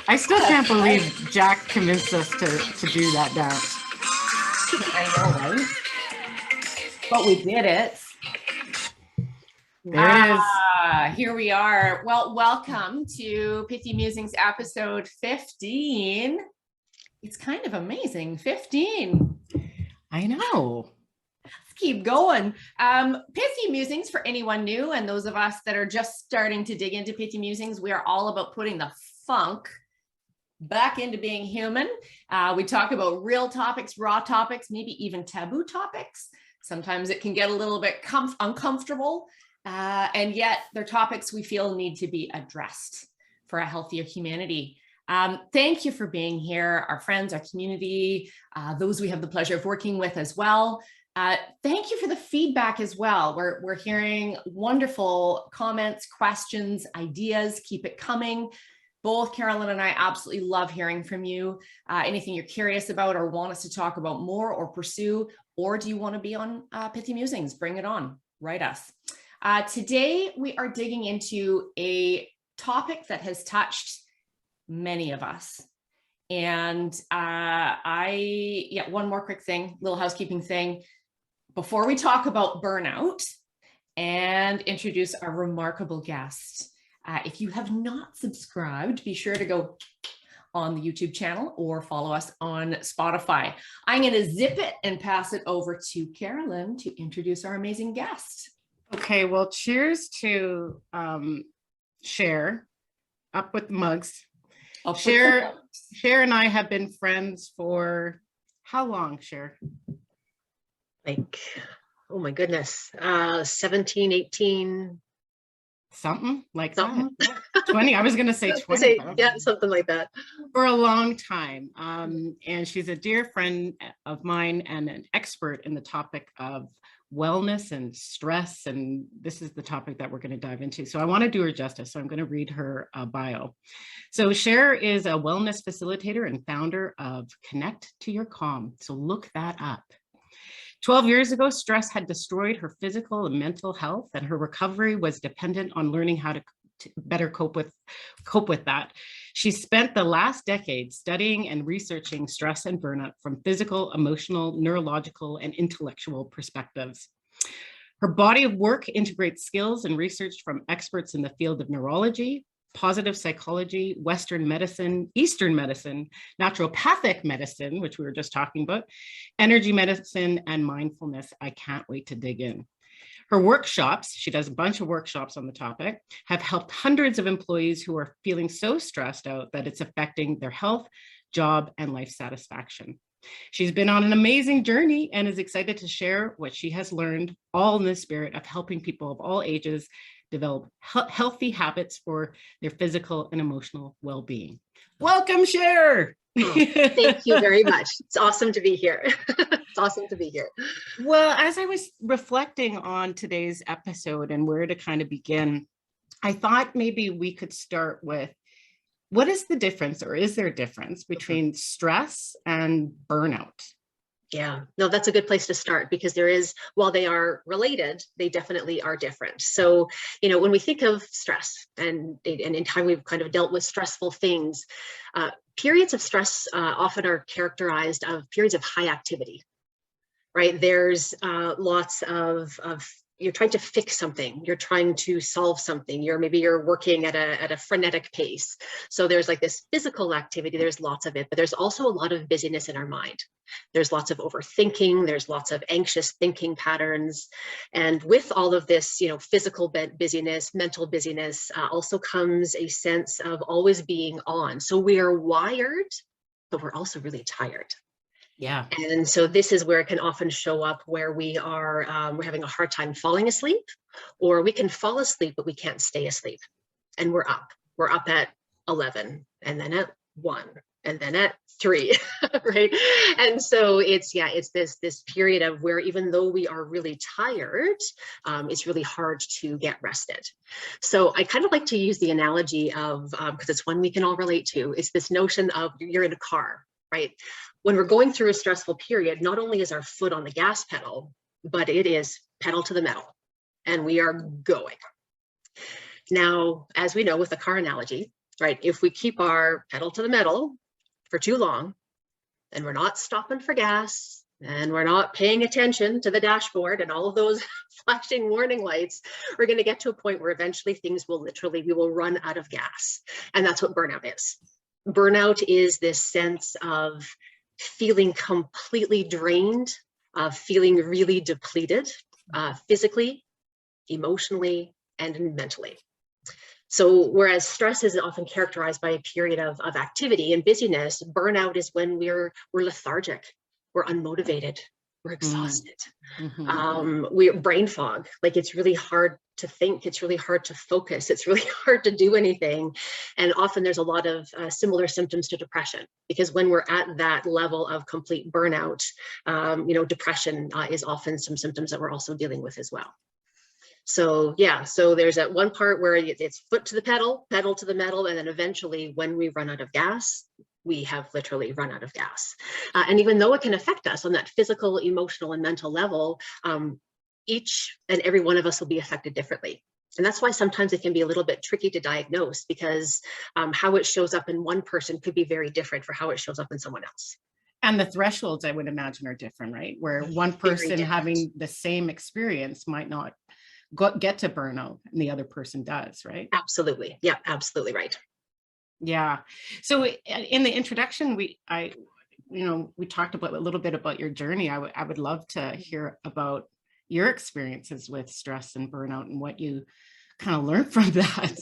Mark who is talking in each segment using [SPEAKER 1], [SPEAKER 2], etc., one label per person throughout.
[SPEAKER 1] I still can't believe Jack convinced us to do that dance.
[SPEAKER 2] I know, right? But we did it.
[SPEAKER 1] There it is.
[SPEAKER 2] Here we are. Well, welcome to Pithy Musings episode 15. It's kind of amazing. 15.
[SPEAKER 1] I know.
[SPEAKER 2] Let's keep going. Pithy Musings, for anyone new and those of us that are just starting to dig into Pithy Musings, we are all about putting the funk back into being human. We talk about real topics, raw topics, maybe even taboo topics. Sometimes it can get a little bit uncomfortable, and yet they're topics we feel need to be addressed for a healthier humanity. Thank you for being here, our friends, our community, those we have the pleasure of working with as well. Thank you for the feedback as well. We're hearing wonderful comments, questions, ideas. Keep it coming. Both Carolyn and I absolutely love hearing from you. Anything you're curious about or want us to talk about more or pursue, or do you want to be on Pithy Musings? Bring it on. Write us. Today, we are digging into a topic that has touched many of us. And one more quick thing, little housekeeping thing. Before we talk about burnout and introduce our remarkable guest, if you have not subscribed, be sure to go on the YouTube channel or follow us on Spotify. I'm going to zip it and pass it over to Carolyn to introduce our amazing guest.
[SPEAKER 1] Okay, well, cheers to Cher. Up with the mugs. Cher and I have been friends for how long, Cher?
[SPEAKER 3] Like, oh my goodness, 17, 18.
[SPEAKER 1] Something like that. 20. I was going to say 20.
[SPEAKER 3] Yeah, something like that.
[SPEAKER 1] For a long time. And she's a dear friend of mine and an expert in the topic of wellness and stress. And this is the topic that we're going to dive into. So I want to do her justice. So I'm going to read her bio. So Cher is a wellness facilitator and founder of Connect to Your Calm. So look that up. 12 years ago, stress had destroyed her physical and mental health, and her recovery was dependent on learning how to better cope with that. She spent the last decade studying and researching stress and burnout from physical, emotional, neurological, and intellectual perspectives. Her body of work integrates skills and research from experts in the field of neurology, positive psychology, Western medicine, Eastern medicine, naturopathic medicine, which we were just talking about, energy medicine, and mindfulness. I can't wait to dig in. Her workshops, she does a bunch of workshops on the topic, have helped hundreds of employees who are feeling so stressed out that it's affecting their health, job, and life satisfaction. She's been on an amazing journey and is excited to share what she has learned, all in the spirit of helping people of all ages develop healthy habits for their physical and emotional well-being. Welcome, Cher.
[SPEAKER 3] Oh, thank you very much. It's awesome to be here. It's awesome to be here.
[SPEAKER 1] Well, as I was reflecting on today's episode and where to kind of begin, I thought maybe we could start with, what is the difference, or is there a difference between stress and burnout?
[SPEAKER 3] Yeah, no, that's a good place to start, because there is, while they are related, they definitely are different. So, when we think of stress and in time we've kind of dealt with stressful things, periods of stress often are characterized of periods of high activity, right? There's lots of you're trying to fix something, you're trying to solve something, maybe you're working at a frenetic pace. So there's like this physical activity, there's lots of it, but there's also a lot of busyness in our mind. There's lots of overthinking, there's lots of anxious thinking patterns. And with all of this, physical busyness, mental busyness, also comes a sense of always being on. So we are wired, but we're also really tired.
[SPEAKER 1] Yeah.
[SPEAKER 3] And so this is where it can often show up, where we are, we're having a hard time falling asleep, or we can fall asleep, but we can't stay asleep. And we're up. We're up at 11, and then at 1, and then at 3, right? And so it's this period of where, even though we are really tired, it's really hard to get rested. So I kind of like to use the analogy of, because it's one we can all relate to, it's this notion of you're in a car, right? When we're going through a stressful period, not only is our foot on the gas pedal, but it is pedal to the metal, and we are going. Now, as we know with the car analogy, right, if we keep our pedal to the metal for too long, and we're not stopping for gas, and we're not paying attention to the dashboard and all of those flashing warning lights, we're going to get to a point where eventually we will run out of gas. And that's what burnout is. Burnout is this sense of feeling completely drained, feeling really depleted, physically, emotionally, and mentally. So whereas stress is often characterized by a period of activity and busyness, burnout is when we're lethargic, we're unmotivated, we're exhausted. We're brain fog. Like, it's really hard to think, it's really hard to focus, it's really hard to do anything. And often there's a lot of similar symptoms to depression, because when we're at that level of complete burnout, depression is often some symptoms that we're also dealing with as well. So yeah, so there's that one part where it's foot to the pedal, pedal to the metal, and then eventually when we run out of gas, we have literally run out of gas. And even though it can affect us on that physical, emotional, and mental level, each and every one of us will be affected differently. And that's why sometimes it can be a little bit tricky to diagnose, because how it shows up in one person could be very different for how it shows up in someone else.
[SPEAKER 1] And the thresholds, I would imagine, are different, right? Where one person having the same experience might not get to burnout and the other person does, right?
[SPEAKER 3] Absolutely. Yeah, absolutely right.
[SPEAKER 1] Yeah. So in the introduction, we talked about a little bit about your journey. I would love to hear about your experiences with stress and burnout and what you kind of learned from that.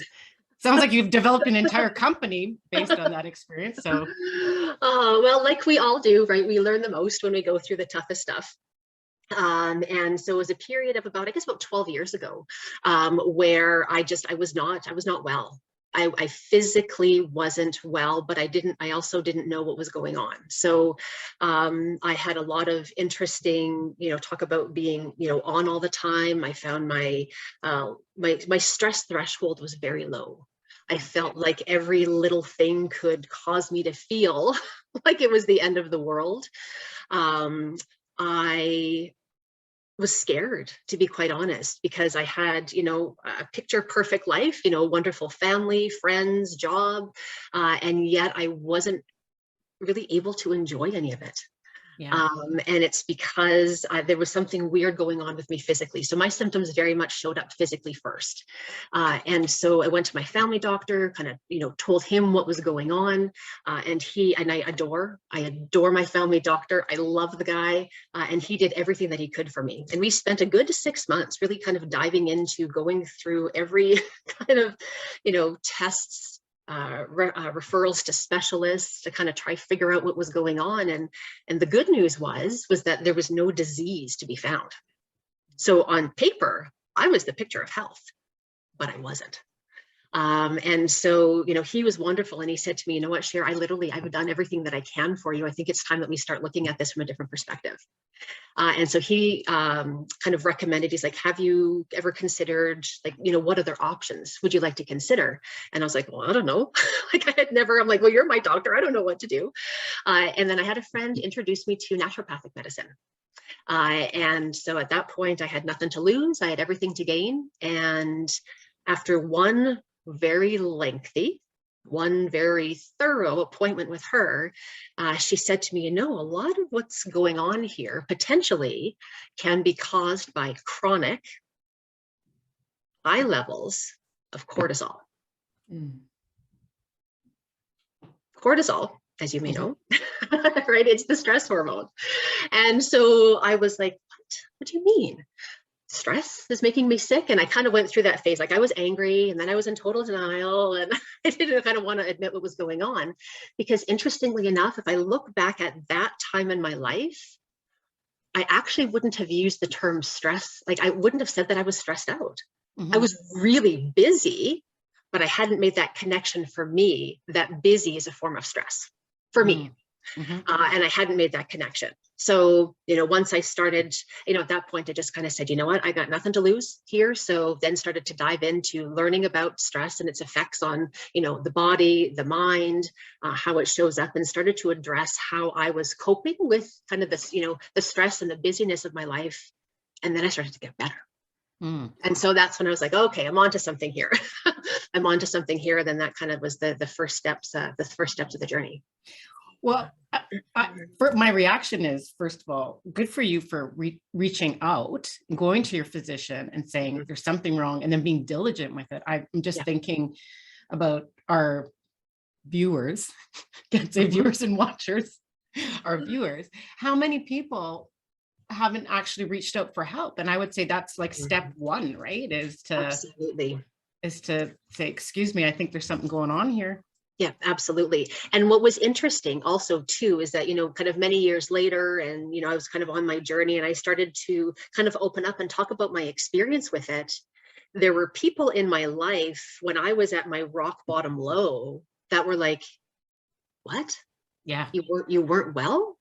[SPEAKER 1] Sounds like you've developed an entire company based on that experience. So,
[SPEAKER 3] well, like we all do, right? We learn the most when we go through the toughest stuff. And so it was a period of about 12 years ago, where I was not well. I physically wasn't well, but I also didn't know what was going on. So I had a lot of interesting, talk about being, on all the time. I found my stress threshold was very low. I felt like every little thing could cause me to feel like it was the end of the world. I was scared, to be quite honest, because I had, a picture perfect life, wonderful family, friends, job, and yet I wasn't really able to enjoy any of it.
[SPEAKER 1] yeah.
[SPEAKER 3] And it's because there was something weird going on with me physically. So my symptoms very much showed up physically first. And so I went to my family doctor, kind of, told him what was going on. And I adore my family doctor. I love the guy. And he did everything that he could for me. And we spent a good 6 months really kind of diving into going through every kind of, tests, referrals to specialists to kind of try figure out what was going on. And the good news was that there was no disease to be found. So on paper, I was the picture of health, but I wasn't. And so, he was wonderful. And he said to me, you know what, Cher, I've done everything that I can for you. I think it's time that we start looking at this from a different perspective. And so he kind of recommended, he's like, have you ever considered, what other options would you like to consider? And I was like, well, I don't know. I'm like, well, you're my doctor. I don't know what to do. And then I had a friend introduce me to naturopathic medicine. And so at that point, I had nothing to lose. I had everything to gain. And after one very thorough appointment with her, she said to me, a lot of what's going on here potentially can be caused by chronic high levels of cortisol. Cortisol, as you may know, right? It's the stress hormone. And so I was like, what do you mean? stress is making me sick. And I kind of went through that phase. Like I was angry and then I was in total denial and I didn't kind of want to admit what was going on. Because interestingly enough, if I look back at that time in my life, I actually wouldn't have used the term stress. Like I wouldn't have said that I was stressed out. I was really busy, but I hadn't made that connection for me that busy is a form of stress for me. And I hadn't made that connection. So, once I started, at that point, I just kind of said, you know what, I got nothing to lose here. So then started to dive into learning about stress and its effects on, the body, the mind, how it shows up, and started to address how I was coping with kind of this, the stress and the busyness of my life. And then I started to get better. And so that's when I was like, okay, I'm onto something here. I'm onto something here. Then that kind of was the first steps of the journey.
[SPEAKER 1] Well, my reaction is, first of all, good for you for reaching out, going to your physician and saying there's something wrong, and then being diligent with it. I'm just thinking about our viewers, can't say viewers and watchers, our viewers. How many people haven't actually reached out for help? And I would say that's like step one, right? Is to say, excuse me, I think there's something going on here.
[SPEAKER 3] Yeah, absolutely. And what was interesting also too, is that, kind of many years later, and, I was kind of on my journey and I started to kind of open up and talk about my experience with it. There were people in my life when I was at my rock bottom low that were like, what?
[SPEAKER 1] Yeah.
[SPEAKER 3] You weren't well?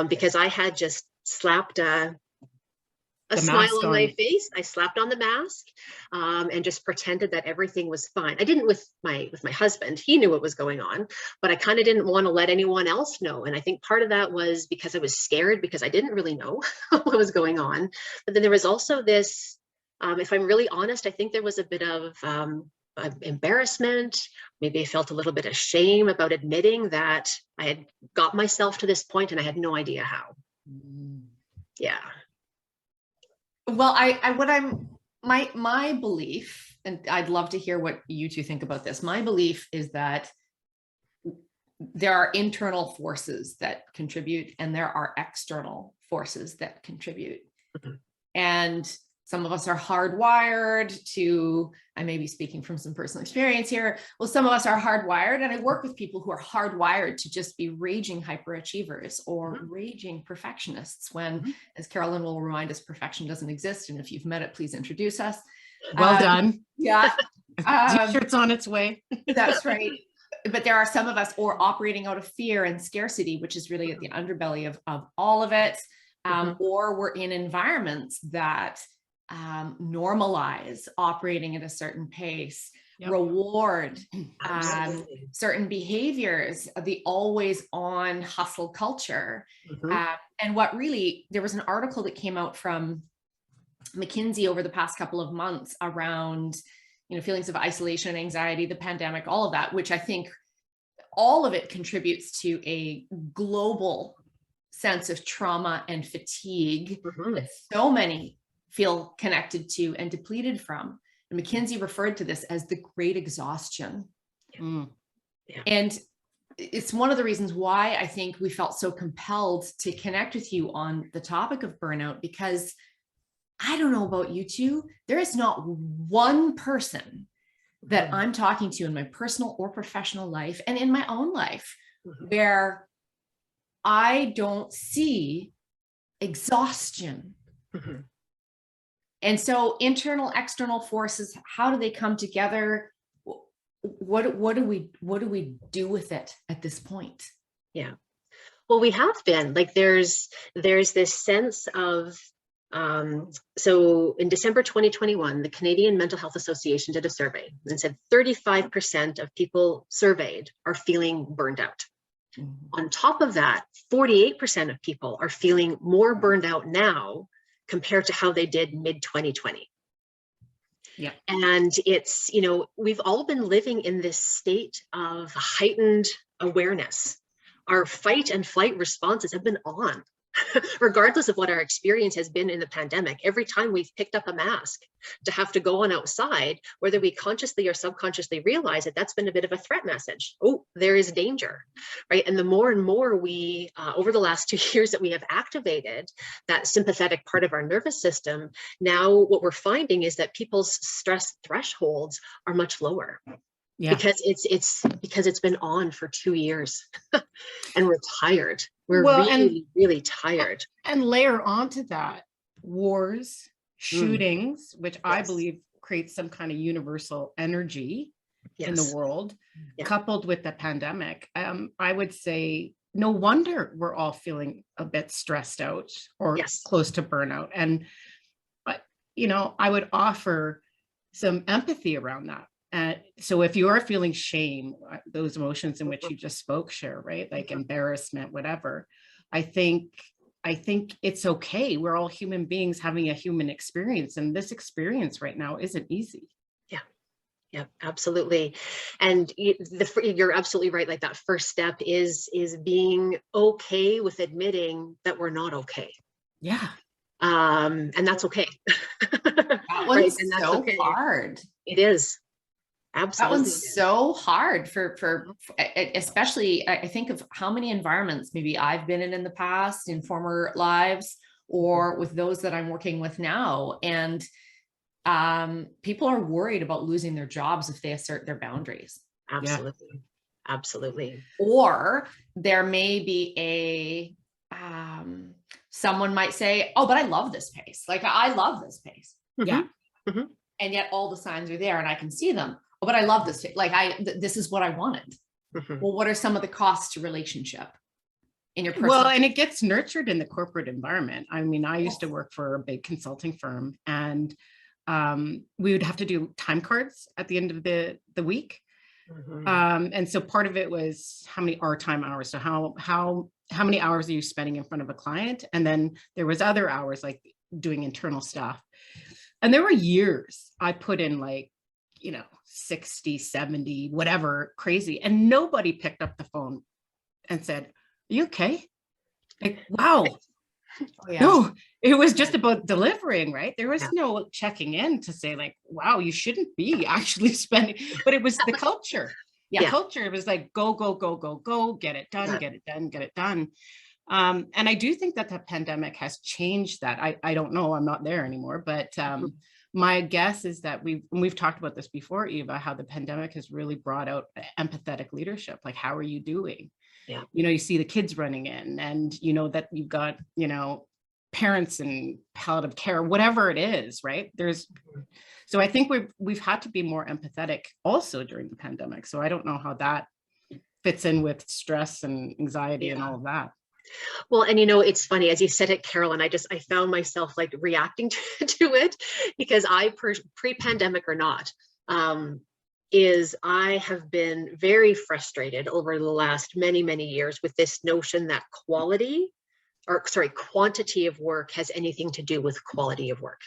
[SPEAKER 3] Because I had just slapped a smile on my face. I slapped on the mask and just pretended that everything was fine. I didn't with my husband. He knew what was going on, but I kind of didn't want to let anyone else know. And I think part of that was because I was scared, because I didn't really know what was going on. But then there was also this, if I'm really honest, I think there was a bit of embarrassment. Maybe I felt a little bit of shame about admitting that I had got myself to this point and I had no idea how. Yeah.
[SPEAKER 2] Well, my belief, and I'd love to hear what you two think about this. My belief is that there are internal forces that contribute and there are external forces that contribute. And some of us are hardwired to, I may be speaking from some personal experience here. Well, some of us are hardwired, and I work with people who are hardwired to just be raging hyperachievers or raging perfectionists when, as Carolyn will remind us, perfection doesn't exist. And if you've met it, please introduce us.
[SPEAKER 1] Well done.
[SPEAKER 2] Yeah.
[SPEAKER 1] T-shirt's on its way.
[SPEAKER 2] That's right. But there are some of us or operating out of fear and scarcity, which is really at the underbelly of all of it. Or we're in environments that normalize operating at a certain pace, reward certain behaviors, the always on hustle culture. And what really, there was an article that came out from McKinsey over the past couple of months around, feelings of isolation, anxiety, the pandemic, all of that, which I think all of it contributes to a global sense of trauma and fatigue that so many feel connected to and depleted from. And McKinsey referred to this as the Great Exhaustion. And it's one of the reasons why I think we felt so compelled to connect with you on the topic of burnout, because I don't know about you two, there is not one person that I'm talking to in my personal or professional life and in my own life where I don't see exhaustion. And so internal, external forces, how do they come together? What do we do with it at this point?
[SPEAKER 3] Yeah. Well, we have been like, there's this sense of, so in December 2021, the Canadian Mental Health Association did a survey and said 35% of people surveyed are feeling burned out. On top of that, 48% of people are feeling more burned out now compared to how they did mid-2020.
[SPEAKER 1] Yeah.
[SPEAKER 3] And it's, we've all been living in this state of heightened awareness. Our fight and flight responses have been on regardless of what our experience has been in the pandemic, every time we've picked up a mask to have to go on outside, whether we consciously or subconsciously realize it, that's been a bit of a threat message. Oh, there is danger, right? And the more and more we, over the last 2 years that we have activated that sympathetic part of our nervous system, now what we're finding is that people's stress thresholds are much lower. Yeah. Because it's been on for 2 years and we're tired. We're really tired.
[SPEAKER 1] And layer onto that wars, shootings, which I believe creates some kind of universal energy in the world, coupled with the pandemic. I would say no wonder we're all feeling a bit stressed out or close to burnout. And, I would offer some empathy around that. So if you are feeling shame, those emotions in which you just spoke, Cher, right? Like embarrassment, whatever, I think it's okay. We're all human beings having a human experience. And this experience right now isn't easy.
[SPEAKER 3] Yeah, absolutely. And you're absolutely right. Like that first step is being okay with admitting that we're not okay.
[SPEAKER 1] Yeah.
[SPEAKER 3] And that's okay.
[SPEAKER 2] That one's so hard.
[SPEAKER 3] It is. Absolutely.
[SPEAKER 2] That one's so hard for especially, I think of how many environments maybe I've been in the past, in former lives, or with those that I'm working with now. And people are worried about losing their jobs if they assert their boundaries.
[SPEAKER 3] Absolutely. Absolutely.
[SPEAKER 2] Or there may be someone might say, oh, but I love this pace. Like, I love this pace.
[SPEAKER 1] Yeah.
[SPEAKER 3] Mm-hmm.
[SPEAKER 2] And yet all the signs are there and I can see them. Oh, but I love this. Like this is what I wanted. Mm-hmm. Well, what are some of the costs to relationship in your personal?
[SPEAKER 1] Well, and it gets nurtured in the corporate environment. I mean, I used to work for a big consulting firm, and we would have to do time cards at the end of the week. Mm-hmm. And so part of it was how many are time hours. So how many hours are you spending in front of a client? And then there was other hours like doing internal stuff. And there were years I put in 60, 70, whatever, crazy. And nobody picked up the phone and said, are you okay? Like, wow. Oh, yeah. No, it was just about delivering, right? There was no checking in to say like, wow, you shouldn't be actually spending, but it was the culture. Culture. It was like, go, go, go, go, go, get it done, get it done, get it done. And I do think that the pandemic has changed that. I don't know, I'm not there anymore, but my guess is that we've talked about this before, Eva, how the pandemic has really brought out empathetic leadership. Like, how are you doing? Yeah. You see the kids running in, and that you've got, parents and palliative care, whatever it is, right? So I think we've had to be more empathetic also during the pandemic. So I don't know how that fits in with stress and anxiety and all of that.
[SPEAKER 3] Well, and it's funny, as you said it, Carolyn, I found myself like reacting to it, because pre-pandemic or not, I have been very frustrated over the last many, many years with this notion that quantity of work has anything to do with quality of work.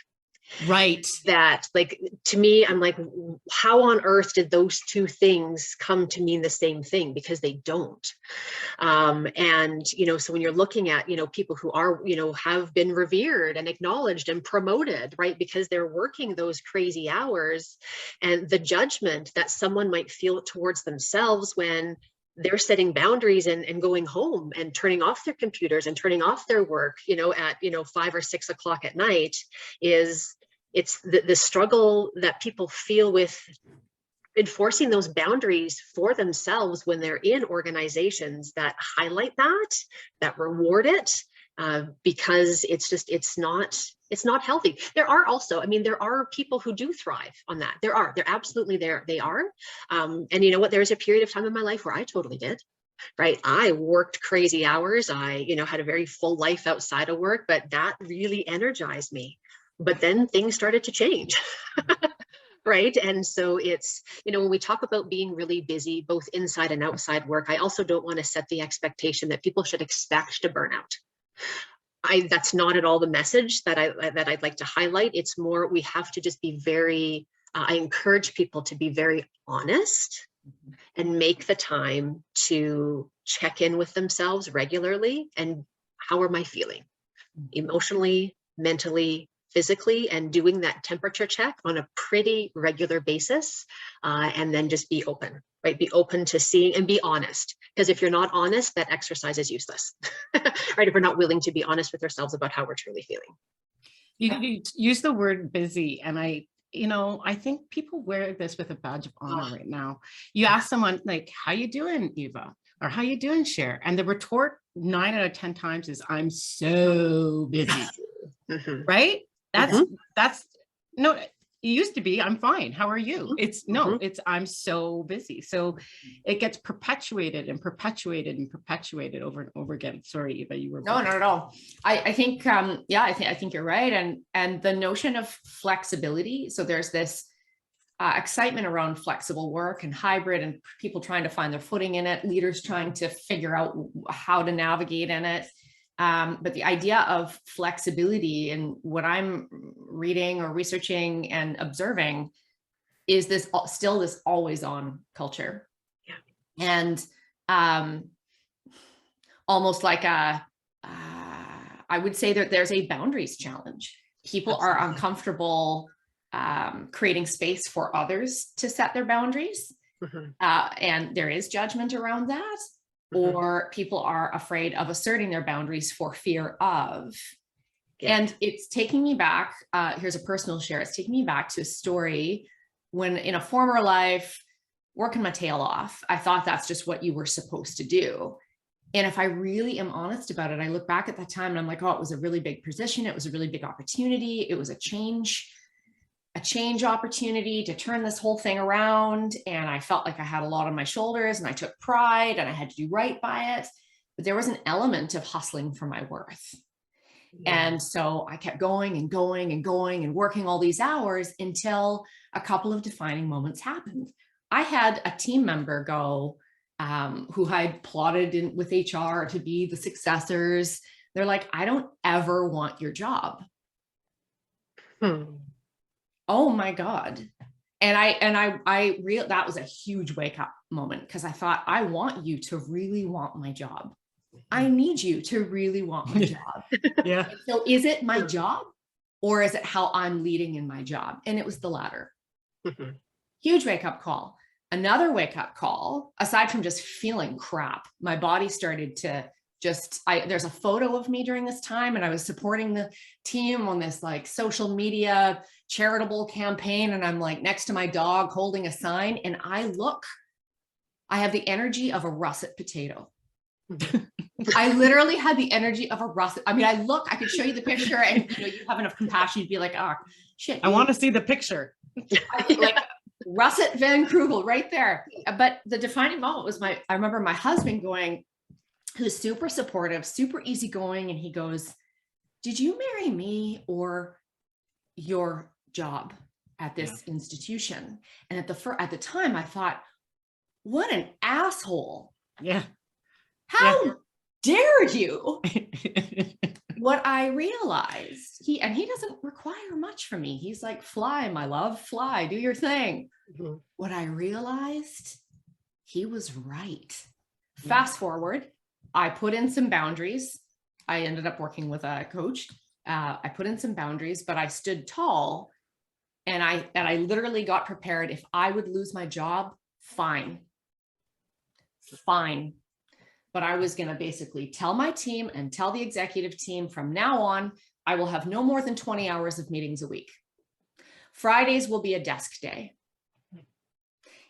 [SPEAKER 1] Right. That,
[SPEAKER 3] like, to me, I'm like, how on earth did those two things come to mean the same thing? Because they don't. And, so when you're looking at, people who are, have been revered and acknowledged and promoted, right, because they're working those crazy hours, and the judgment that someone might feel towards themselves when they're setting boundaries and going home and turning off their computers and turning off their work, at, 5 or 6 o'clock at night, it's the struggle that people feel with enforcing those boundaries for themselves when they're in organizations that highlight that reward it, because it's not healthy. There are people who do thrive on that. They're absolutely there. They are. And you know what? There was a period of time in my life where I totally did. Right. I worked crazy hours. I, had a very full life outside of work, but that really energized me. But then things started to change. Right. And so it's, when we talk about being really busy, both inside and outside work, I also don't want to set the expectation that people should expect to burn out. That's not at all the message that I'd like to highlight. It's more, we have to just be very, I encourage people to be very honest and make the time to check in with themselves regularly and how am I feeling emotionally, mentally, physically, and doing that temperature check on a pretty regular basis. And then just be open, right? Be open to seeing and be honest. Because if you're not honest, that exercise is useless, right? If we're not willing to be honest with ourselves about how we're truly feeling.
[SPEAKER 1] You use the word busy, and I think people wear this with a badge of honor right now. You ask someone like, how you doing, Eva? Or how you doing, Cher? And the retort 9 out of 10 times is, I'm so busy, right? That's no, it used to be, I'm fine. How are you? It's no, it's I'm so busy. So it gets perpetuated and perpetuated and perpetuated over and over again. Sorry, Eva, you were.
[SPEAKER 2] No, not at all. I think, I think you're right. And the notion of flexibility. So there's this excitement around flexible work and hybrid, and people trying to find their footing in it, leaders trying to figure out how to navigate in it. But the idea of flexibility, and what I'm reading or researching and observing, is this still this always on culture. Yeah. And almost like I would say that there's a boundaries challenge. People are uncomfortable creating space for others to set their boundaries. And there is judgment around that. Or people are afraid of asserting their boundaries for fear of. And it's taking me back, here's a personal share, it's taking me back to a story when in a former life, working my tail off, I thought that's just what you were supposed to do. And if I really am honest about it, I look back at that time and I'm like, oh, it was a really big position. It was a really big opportunity. It was a change opportunity to turn this whole thing around. And I felt like I had a lot on my shoulders, and I took pride, and I had to do right by it. But there was an element of hustling for my worth. And so I kept going and going and going and working all these hours until a couple of defining moments happened. I had a team member go, who I'd plotted in with HR to be the successors. They're like, I don't ever want your job. Oh my God. And that was a huge wake up moment, because I thought, I want you to really want my job. I need you to really want my job.
[SPEAKER 1] Yeah.
[SPEAKER 2] So is it my job, or is it how I'm leading in my job? And it was the latter. Huge wake up call. Another wake up call, aside from just feeling crap, my body started to there's a photo of me during this time, and I was supporting the team on this like social media charitable campaign. And I'm like next to my dog holding a sign, and I have the energy of a russet potato. I literally had the energy of a russet. I mean, I could show you the picture, and you have enough compassion, you'd be like, oh shit.
[SPEAKER 1] I want to see the picture.
[SPEAKER 2] Like Russet Van Krugel right there. But the defining moment was I remember my husband going, who's super supportive, super easygoing. And he goes, did you marry me or your job at this institution? And at the time I thought, what an asshole.
[SPEAKER 1] Yeah.
[SPEAKER 2] How dare you? What I realized, he doesn't require much from me. He's like, fly, my love, fly, do your thing. What I realized, he was right. Fast forward, I put in some boundaries. I ended up working with a coach. I put in some boundaries, but I stood tall, and I literally got prepared. If I would lose my job, fine. But I was going to basically tell my team and tell the executive team, from now on, I will have no more than 20 hours of meetings a week. Fridays will be a desk day.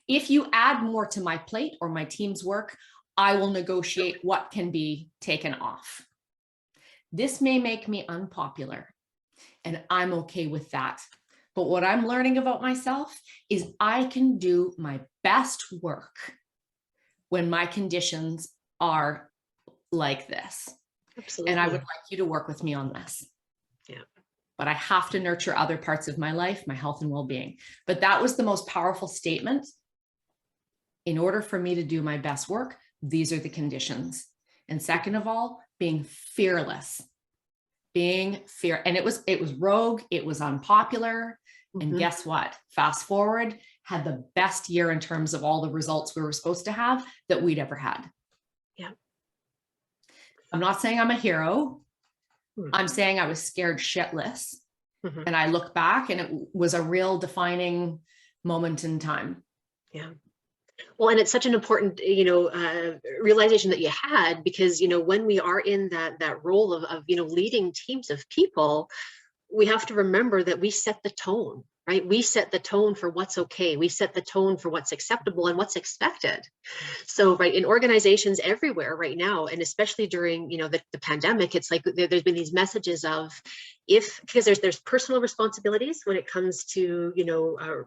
[SPEAKER 2] If you add more to my plate or my team's work, I will negotiate what can be taken off. This may make me unpopular, and I'm okay with that. But what I'm learning about myself is I can do my best work when my conditions are like this. Absolutely. And I would like you to work with me on this. Yeah. But I have to nurture other parts of my life, my health and well-being. But that was the most powerful statement. In order for me to do my best work, these are the conditions. And second of all, being fearless. And it was rogue, it was unpopular. And guess what? Fast forward, had the best year in terms of all the results we were supposed to have that we'd ever had. Yeah. I'm not saying I'm a hero.
[SPEAKER 3] Hmm.
[SPEAKER 2] I'm saying I was scared shitless.
[SPEAKER 3] Mhm.
[SPEAKER 2] And I look back and it was a real defining moment in time.
[SPEAKER 3] Yeah. Well, and it's such an important, realization that you had, because, when we are in that role of leading teams of people, we have to remember that we set the tone, right? We set the tone for what's okay. We set the tone for what's acceptable and what's expected. So, right, in organizations everywhere right now, and especially during, the pandemic, it's like there's been these messages of, because there's personal responsibilities when it comes to,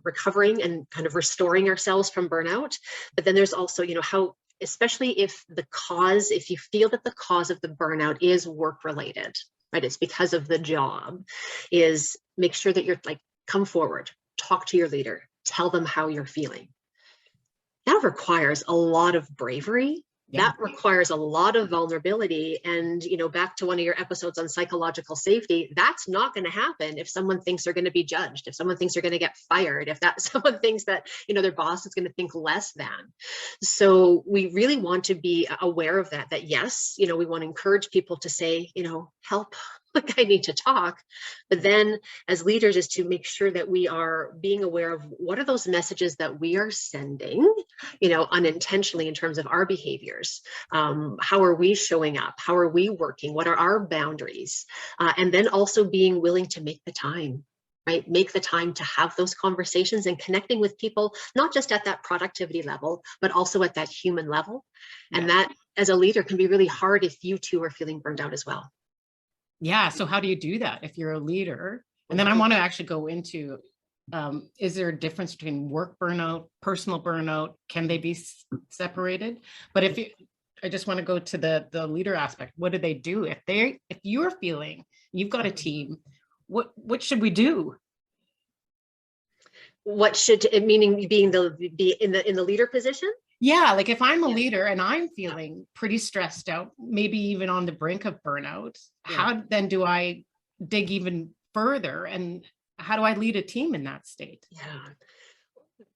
[SPEAKER 3] recovering and kind of restoring ourselves from burnout. But then there's also, how, especially if you feel that the cause of the burnout is work related, right? It's because of the job, is make sure that you're like, come forward, talk to your leader, tell them how you're feeling. That requires a lot of bravery.
[SPEAKER 1] Yeah.
[SPEAKER 3] That requires a lot of vulnerability. And, back to one of your episodes on psychological safety, that's not going to happen if someone thinks they're going to be judged, if someone thinks they're going to get fired, if that someone thinks that, their boss is going to think less than. So we really want to be aware of that, yes, we want to encourage people to say, help, like I need to talk. But then as leaders is to make sure that we are being aware of what are those messages that we are sending, unintentionally in terms of our behaviors. How are we showing up? How are we working? What are our boundaries? And then also being willing to make the time, right? Make the time to have those conversations and connecting with people, not just at that productivity level, but also at that human level. And that as a leader can be really hard if you too are feeling burned out as well.
[SPEAKER 1] Yeah. So how do you do that if you're a leader? And then I want to actually go into, is there a difference between work burnout, personal burnout? Can they be separated? But I just want to go to the leader aspect. What do they do if you're feeling you've got a team? What should we do?
[SPEAKER 3] What should it, meaning being in the leader position?
[SPEAKER 1] Yeah, like if I'm a leader and I'm feeling pretty stressed out, maybe even on the brink of burnout, how then do I dig even further, and how do I lead a team in that state?
[SPEAKER 3] Yeah.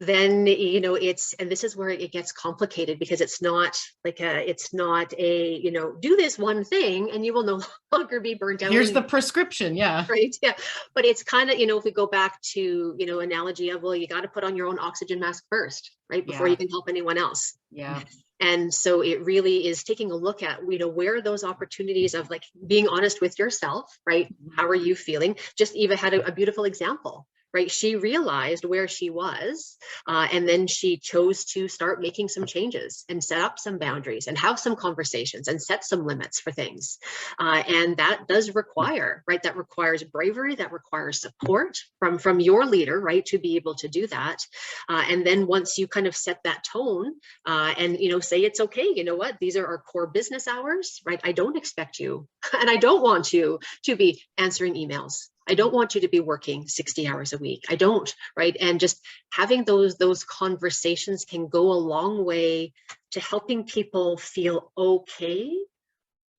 [SPEAKER 3] Then, and this is where it gets complicated, because it's not a, do this one thing and you will no longer be burnt out.
[SPEAKER 1] Here's the prescription. Yeah.
[SPEAKER 3] Right. Yeah. But it's kind of, if we go back to, analogy of, well, you got to put on your own oxygen mask first, right? Before you can help anyone else.
[SPEAKER 1] Yeah.
[SPEAKER 3] And so it really is taking a look at, where are those opportunities of like being honest with yourself, right? How are you feeling? Just Eva had a beautiful example, right? She realized where she was, and then she chose to start making some changes and set up some boundaries and have some conversations and set some limits for things. And that does require, right? That requires bravery, that requires support from your leader, right? To be able to do that. And then once you kind of set that tone, and, say it's okay, what, these are our core business hours, right? I don't expect you, and I don't want you to be answering emails. I don't want you to be working 60 hours a week. I don't, right? And just having those conversations can go a long way to helping people feel okay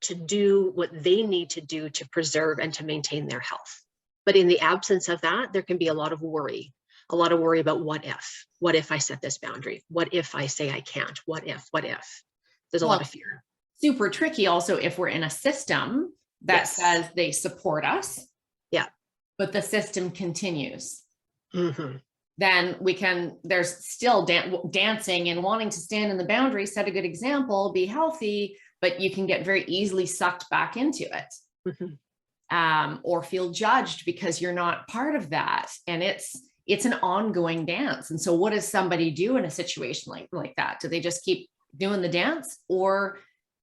[SPEAKER 3] to do what they need to do to preserve and to maintain their health. But in the absence of that, there can be a lot of worry about what if I set this boundary? What if I say I can't? What if? There's a lot of fear.
[SPEAKER 2] Super tricky also if we're in a system that says they support us.
[SPEAKER 3] Yeah.
[SPEAKER 2] But the system continues.
[SPEAKER 3] Mm-hmm.
[SPEAKER 2] Then there's still dancing and wanting to stand in the boundary, set a good example, be healthy, but you can get very easily sucked back into it. Mm-hmm. Or feel judged because you're not part of that. And it's an ongoing dance. And so what does somebody do in a situation like that? Do they just keep doing the dance, or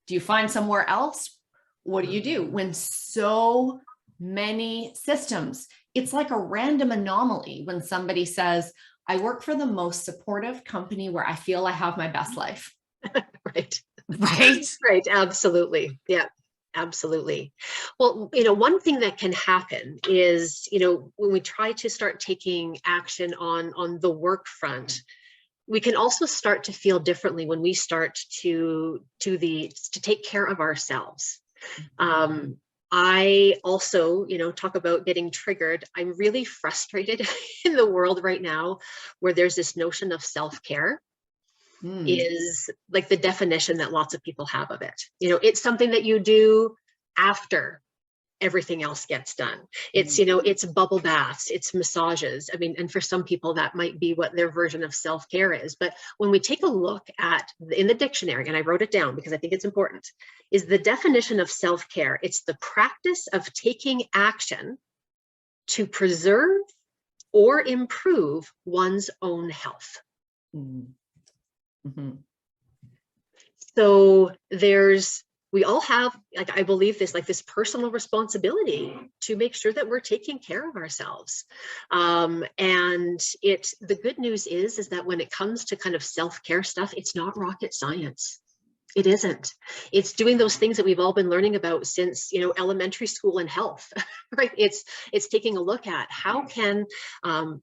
[SPEAKER 2] do you find somewhere else? What do you do when so many systems, it's like a random anomaly when somebody says, I work for the most supportive company where I feel I have my best life.
[SPEAKER 3] Right.
[SPEAKER 1] Right.
[SPEAKER 3] Absolutely. Yeah, absolutely. Well, one thing that can happen is, when we try to start taking action on the work front, we can also start to feel differently when we start to take care of ourselves. I also, talk about getting triggered. I'm really frustrated in the world right now where there's this notion of self-care. is like the definition that lots of people have of it. You know, it's something that you do after everything else gets done. It's, you know, it's bubble baths, it's massages. I mean, and for some people that might be what their version of self-care is. But when we take a look at in the dictionary, and I wrote it down because I think it's important, is the definition of self-care. It's the practice of taking action to preserve or improve one's own health. So we all have, like, I believe this, like this personal responsibility to make sure that we're taking care of ourselves. And the good news is that when it comes to kind of self-care stuff, it's not rocket science. It isn't. It's doing those things that we've all been learning about since, you know, elementary school and health, right? It's taking a look at how can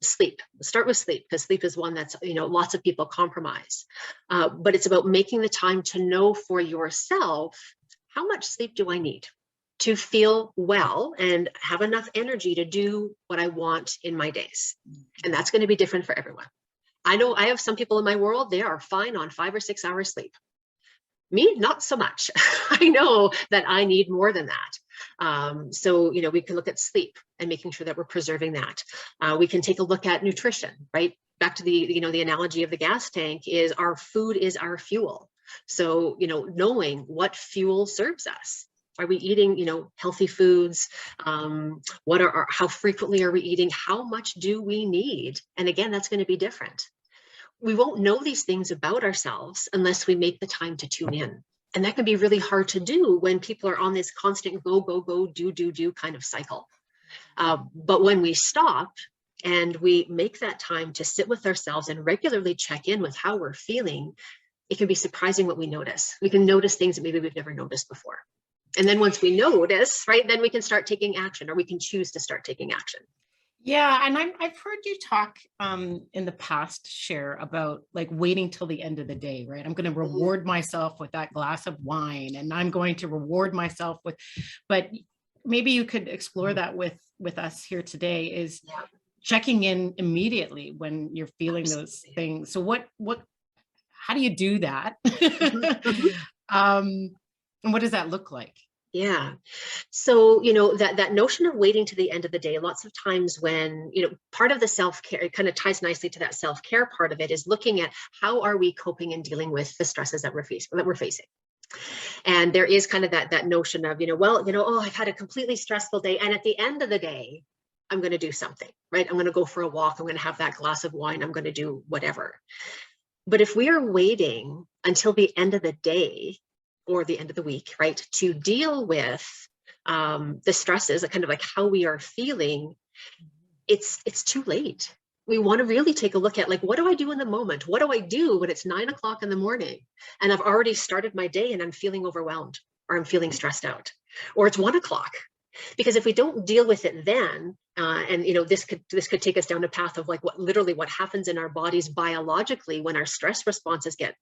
[SPEAKER 3] sleep. Let's start with sleep, because sleep is one that's, you know, lots of people compromise. But it's about making the time to know for yourself, how much sleep do I need to feel well and have enough energy to do what I want in my days? And that's going to be different for everyone. I know I have some people in my world, they are fine on 5 or 6 hours sleep. Me, not so much. I know that I need more than that. So, you know, we can look at sleep and making sure that we're preserving that. We can take a look at nutrition, right? Back to the, you know, the analogy of the gas tank is our food is our fuel. So, you know, knowing what fuel serves us. Are we eating, you know, healthy foods? How frequently are we eating? How much do we need? And again, that's going to be different. We won't know these things about ourselves unless we make the time to tune in. And that can be really hard to do when people are on this constant go, go, go, do kind of cycle. But when we stop and we make that time to sit with ourselves and regularly check in with how we're feeling, it can be surprising what we notice. We can notice things that maybe we've never noticed before. And then once we notice, right, then we can start taking action, or we can choose to start taking action.
[SPEAKER 1] Yeah, and I've heard you talk in the past, Cher, about like waiting till the end of the day, right? I'm going to reward myself with that glass of wine, and I'm going to reward myself with, but maybe you could explore that with us here today, is checking in immediately when you're feeling those things. So how do you do that? And what does that look like?
[SPEAKER 3] Yeah. So, you know, that notion of waiting to the end of the day, lots of times when, you know, part of the self-care, it kind of ties nicely to that self-care part of it, is looking at how are we coping and dealing with the stresses that we're facing. And there is kind of that notion of, you know, well, you know, oh, I've had a completely stressful day, and at the end of the day, I'm going to do something, right? I'm going to go for a walk. I'm going to have that glass of wine. I'm going to do whatever. But if we are waiting until the end of the day, or the end of the week, right, to deal with the stresses, kind of like how we are feeling, it's too late. We want to really take a look at, like, what do I do in the moment? What do I do when it's 9 o'clock in the morning and I've already started my day and I'm feeling overwhelmed, or I'm feeling stressed out, or it's 1 o'clock? Because if we don't deal with it then, and you know, this could take us down a path of like what happens in our bodies biologically when our stress responses get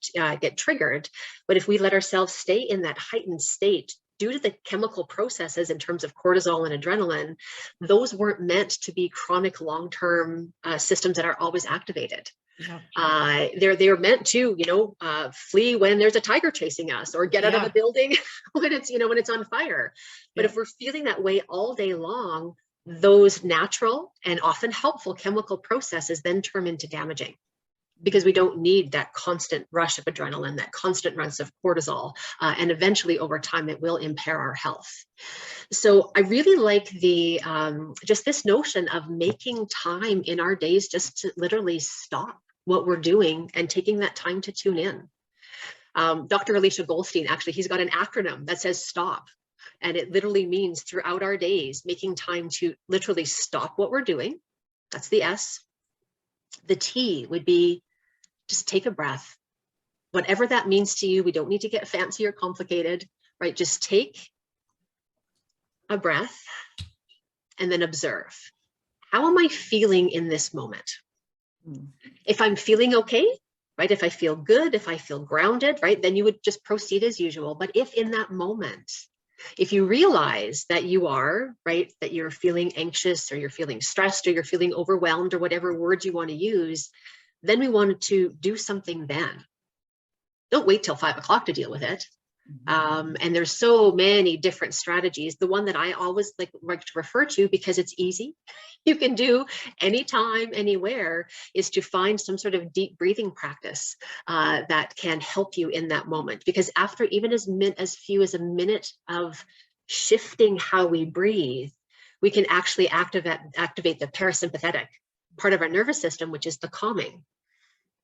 [SPEAKER 3] triggered. But if we let ourselves stay in that heightened state due to the chemical processes in terms of cortisol and adrenaline, those weren't meant to be chronic long-term systems that are always activated. Yeah. They're meant to, you know, flee when there's a tiger chasing us, or get out of a building when it's, you know, when it's on fire. But if we're feeling that way all day long, those natural and often helpful chemical processes then turn into damaging, because we don't need that constant rush of adrenaline, that constant rush of cortisol, and eventually over time it will impair our health. So I really like the just this notion of making time in our days just to literally stop what we're doing and taking that time to tune in. Dr. Alicia Goldstein, actually, he's got an acronym that says STOP. And it literally means throughout our days, making time to literally stop what we're doing. That's the S. The T would be just take a breath. Whatever that means to you, we don't need to get fancy or complicated, right? Just take a breath and then observe. How am I feeling in this moment? If I'm feeling okay, right? If I feel good, if I feel grounded, right? Then you would just proceed as usual. But if in that moment, if you realize that you are, right, that you're feeling anxious, or you're feeling stressed, or you're feeling overwhelmed, or whatever words you want to use, then we wanted to do something then. don't wait till 5 o'clock to deal with it. And there's so many different strategies. The one that I always like to refer to, because it's easy, you can do anytime, anywhere, is to find some sort of deep breathing practice that can help you in that moment. Because after even as few as a minute of shifting how we breathe, we can actually activate the parasympathetic part of our nervous system, which is the calming,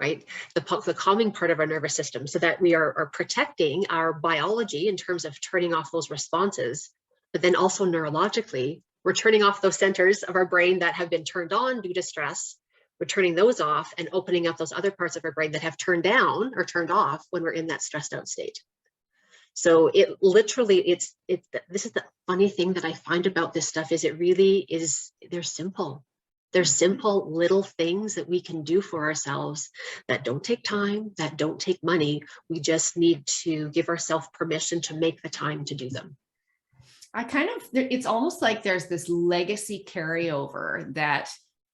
[SPEAKER 3] right? The calming part of our nervous system, so that we are protecting our biology in terms of turning off those responses, but then also neurologically, we're turning off those centers of our brain that have been turned on due to stress. We're turning those off and opening up those other parts of our brain that have turned down or turned off when we're in that stressed out state. So it literally, this is the funny thing that I find about this stuff, is it really is, they're simple. They're simple little things that we can do for ourselves that don't take time, that don't take money. We just need to give ourselves permission to make the time to do them.
[SPEAKER 2] It's almost like there's this legacy carryover, that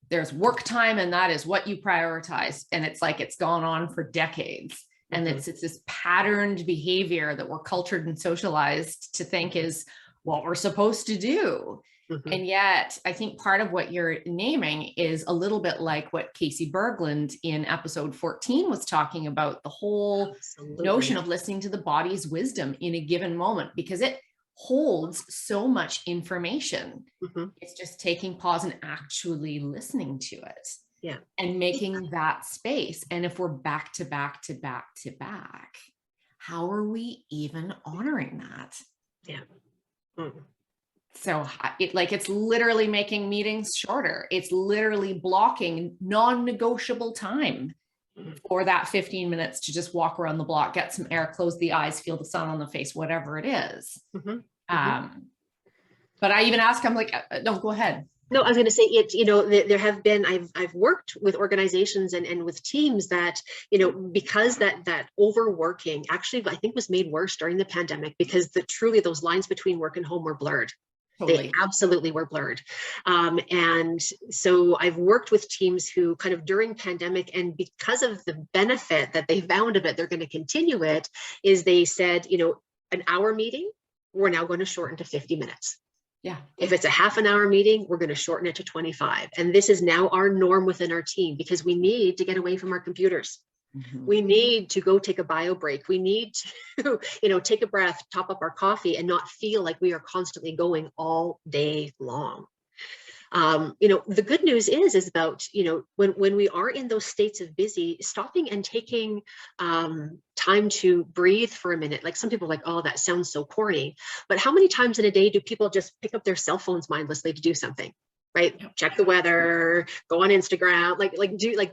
[SPEAKER 2] there's work time and that is what you prioritize. And it's like, it's gone on for decades. And it's this patterned behavior that we're cultured and socialized to think is what we're supposed to do. And yet I think part of what you're naming is a little bit like what Casey Berglund in episode 14 was talking about, the whole notion of listening to the body's wisdom in a given moment, because it holds so much information. It's just taking pause and actually listening to it.
[SPEAKER 3] Yeah.
[SPEAKER 2] And making that space. And if we're back to back to back to back, how are we even honoring that?
[SPEAKER 3] Yeah.
[SPEAKER 2] So it's literally making meetings shorter. It's literally blocking non-negotiable time for that 15 minutes to just walk around the block, get some air, close the eyes, feel the sun on the face, whatever it is. But I even ask, I'm like, no, go ahead.
[SPEAKER 3] No, I was going to say it, there have been, I've worked with organizations and with teams that, because that overworking actually, I think, was made worse during the pandemic, because truly those lines between work and home were blurred. Totally. They absolutely were blurred. And so I've worked with teams who kind of during pandemic, and because of the benefit that they found of it, they're going to continue it, is they said, an hour meeting, we're now going to shorten to 50 minutes.
[SPEAKER 2] Yeah.
[SPEAKER 3] If it's a half an hour meeting, we're going to shorten it to 25. And this is now our norm within our team, because we need to get away from our computers. We need to go take a bio break. We need to, take a breath, top up our coffee, and not feel like we are constantly going all day long. The good news is about, when we are in those states of busy, stopping and taking time to breathe for a minute. Like, some people are like, oh, that sounds so corny, but how many times in a day do people just pick up their cell phones mindlessly to do something, right? Yep. Check the weather, go on Instagram,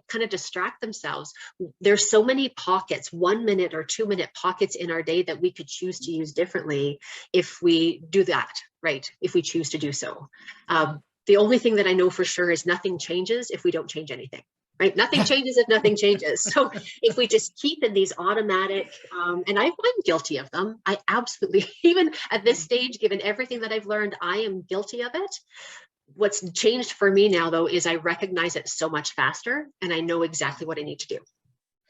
[SPEAKER 3] kind of distract themselves. There's so many pockets, 1 minute or 2 minute pockets in our day that we could choose to use differently if we do that, right? If we choose to do so. The only thing that I know for sure is nothing changes if we don't change anything, right? Nothing changes if nothing changes. So if we just keep in these automatic, and I'm guilty of them. I absolutely, even at this stage, given everything that I've learned, I am guilty of it. What's changed for me now, though, is I recognize it so much faster, and I know exactly what I need to do.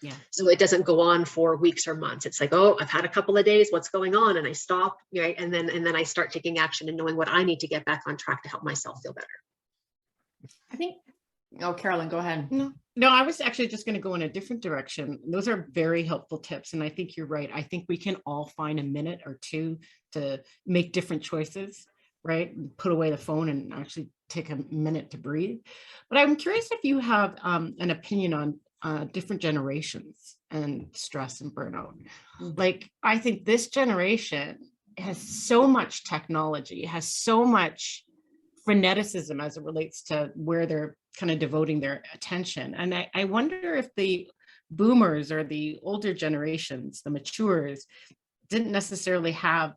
[SPEAKER 1] Yeah.
[SPEAKER 3] So it doesn't go on for weeks or months. It's like, oh, I've had a couple of days, what's going on? And I stop, right? And then I start taking action and knowing what I need to get back on track to help myself feel better.
[SPEAKER 2] I think, Carolyn, go ahead.
[SPEAKER 1] No, I was actually just going to go in a different direction. Those are very helpful tips. And I think you're right. I think we can all find a minute or two to make different choices, right? Put away the phone and actually take a minute to breathe. But I'm curious if you have an opinion on different generations and stress and burnout. Like, I think this generation has so much technology, has so much freneticism as it relates to where they're kind of devoting their attention. And I wonder if the boomers or the older generations, the matures, didn't necessarily have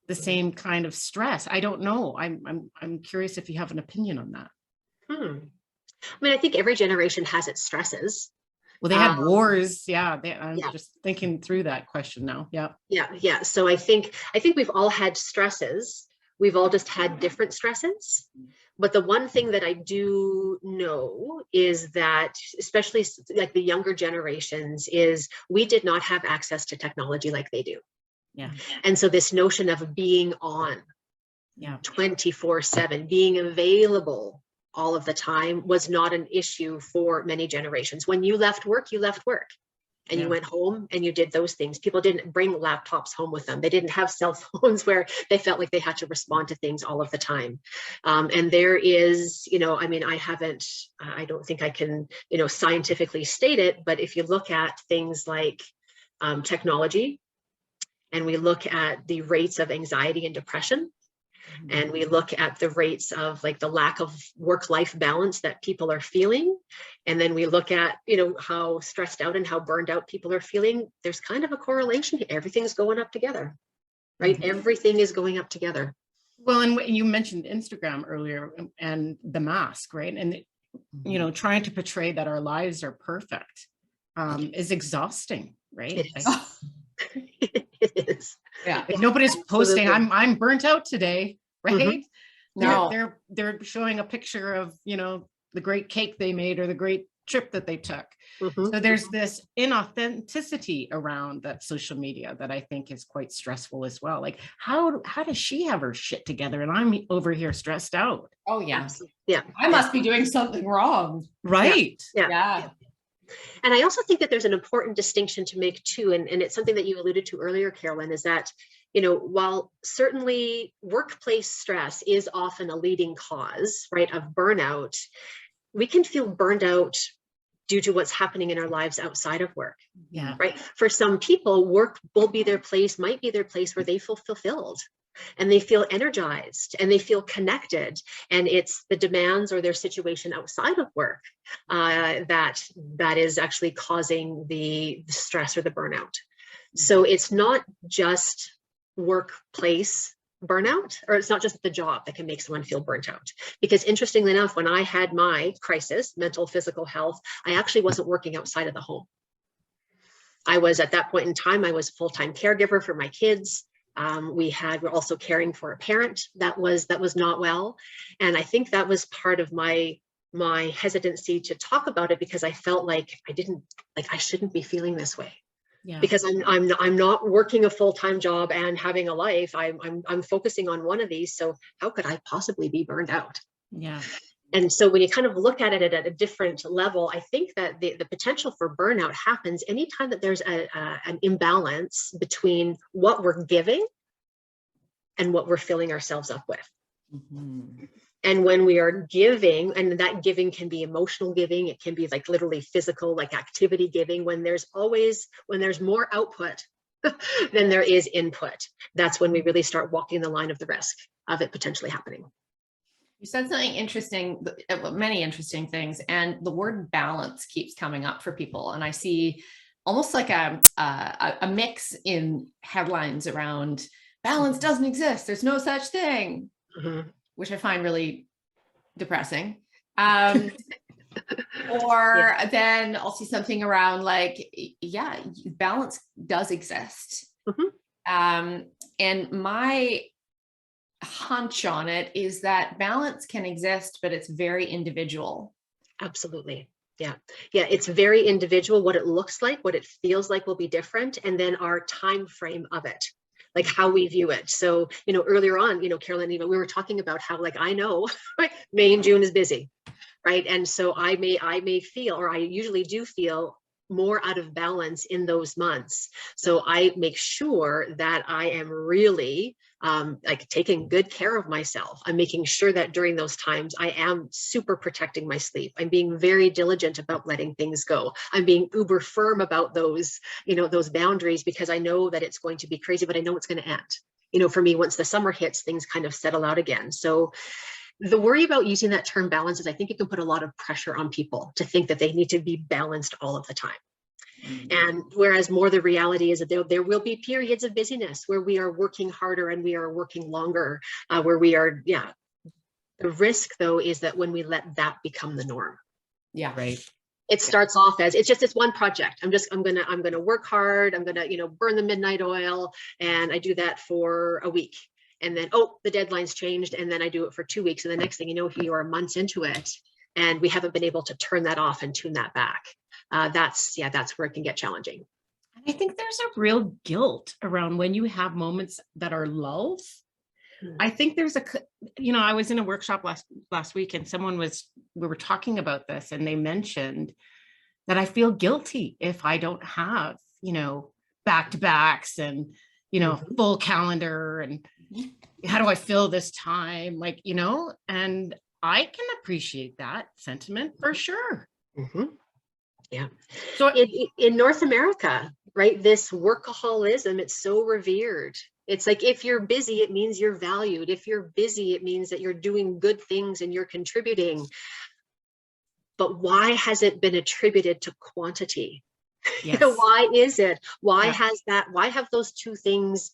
[SPEAKER 1] the same kind of stress. I don't know. I'm curious if you have an opinion on that.
[SPEAKER 3] I mean, I think every generation has its stresses.
[SPEAKER 1] Well, they had wars. I'm just thinking through that question now. Yeah.
[SPEAKER 3] So I think we've all had stresses. We've all just had different stresses. But the one thing that I do know is that, especially like the younger generations, is we did not have access to technology like they do.
[SPEAKER 1] Yeah.
[SPEAKER 3] And so this notion of being on 24/7, being available all of the time was not an issue for many generations. When you left work, you left work. And you went home and you did those things. People didn't bring laptops home with them. They didn't have cell phones where they felt like they had to respond to things all of the time. And there is, I mean, I don't think I can, scientifically state it, but if you look at things like technology, and we look at the rates of anxiety and depression, and we look at the rates of like the lack of work-life balance that people are feeling, and then we look at how stressed out and how burned out people are feeling, there's kind of a correlation here. Everything's going up together, right? Everything is going up together.
[SPEAKER 1] Well, and you mentioned Instagram earlier and the mask, right? And trying to portray that our lives are perfect is exhausting, right?
[SPEAKER 3] It is. It is.
[SPEAKER 2] Yeah.
[SPEAKER 1] If nobody's posting, I'm burnt out today, right?
[SPEAKER 2] No.
[SPEAKER 1] They're showing a picture of, the great cake they made or the great trip that they took. So there's this inauthenticity around that social media that I think is quite stressful as well. Like, how does she have her shit together and I'm over here stressed out?
[SPEAKER 2] Oh yeah.
[SPEAKER 3] Absolutely. Yeah.
[SPEAKER 2] I must be doing something wrong.
[SPEAKER 1] Right.
[SPEAKER 2] Yeah.
[SPEAKER 3] And I also think that there's an important distinction to make too, and it's something that you alluded to earlier, Carolyn, is that, while certainly workplace stress is often a leading cause, right, of burnout, we can feel burned out due to what's happening in our lives outside of work.
[SPEAKER 1] Yeah.
[SPEAKER 3] Right. For some people, work might be their place where they feel fulfilled. And they feel energized and they feel connected, and it's the demands or their situation outside of work that is actually causing the stress or the burnout. So it's not just workplace burnout, or it's not just the job that can make someone feel burnt out. Because interestingly enough, when I had my crisis, mental, physical health, I actually wasn't working outside of the home. I was, at that point in time, I was a full-time caregiver for my kids. We're also caring for a parent that was not well. And I think that was part of my hesitancy to talk about it, because I felt like I shouldn't be feeling this way. Yeah. Because I'm not working a full-time job and having a life. I'm focusing on one of these. So how could I possibly be burned out?
[SPEAKER 1] Yeah.
[SPEAKER 3] And so when you kind of look at it at a different level, I think that the potential for burnout happens anytime that there's an imbalance between what we're giving and what we're filling ourselves up with. And when we are giving, and that giving can be emotional giving, it can be like literally physical, like activity giving, when there's more output than there is input, that's when we really start walking the line of the risk of it potentially happening.
[SPEAKER 2] You said something interesting, many interesting things, and the word balance keeps coming up for people. And I see almost like a mix in headlines around balance doesn't exist. There's no such thing, which I find really depressing. Or then I'll see something around like, yeah, balance does exist. And my hunch on it is that balance can exist, but it's very individual.
[SPEAKER 3] Absolutely. Yeah. It's very individual. What it looks like, what it feels like will be different. And then our time frame of it, like how we view it. So, earlier on, Carolyn, we were talking about how, like, I know May and June is busy, right? And so I may feel, or I usually do feel, more out of balance in those months. So I make sure that I am really like taking good care of myself. I'm making sure that during those times I am super protecting my sleep. I'm being very diligent about letting things go. I'm being uber firm about those, those boundaries, because I know that it's going to be crazy, but I know it's going to end. For me, once the summer hits, things kind of settle out again. So the worry about using that term balance is, I think it can put a lot of pressure on people to think that they need to be balanced all of the time. And whereas more the reality is that there will be periods of busyness where we are working harder and we are working longer, where we are, The risk, though, is that when we let that become the norm.
[SPEAKER 2] Yeah.
[SPEAKER 1] Right.
[SPEAKER 3] It starts off as, it's just this one project. I'm gonna work hard. I'm gonna, burn the midnight oil, and I do that for a week. and then, oh, the deadline's changed, and then I do it for 2 weeks, and the next thing you know, here you are months into it, and we haven't been able to turn that off and tune that back. That's where it can get challenging.
[SPEAKER 1] And I think there's a real guilt around when you have moments that are lulls. I think there's I was in a workshop last week, and we were talking about this, and they mentioned that I feel guilty if I don't have, back-to-backs and, full calendar, and how do I fill this time? And I can appreciate that sentiment for sure.
[SPEAKER 3] Mm-hmm. Yeah.
[SPEAKER 1] So
[SPEAKER 3] in North America, right, this workaholism, it's so revered. It's like, if you're busy, it means you're valued. If you're busy, it means that you're doing good things and you're contributing. But why has it been attributed to quantity?
[SPEAKER 1] yes.
[SPEAKER 3] Why is it? Why
[SPEAKER 1] Yeah.
[SPEAKER 3] why have those two things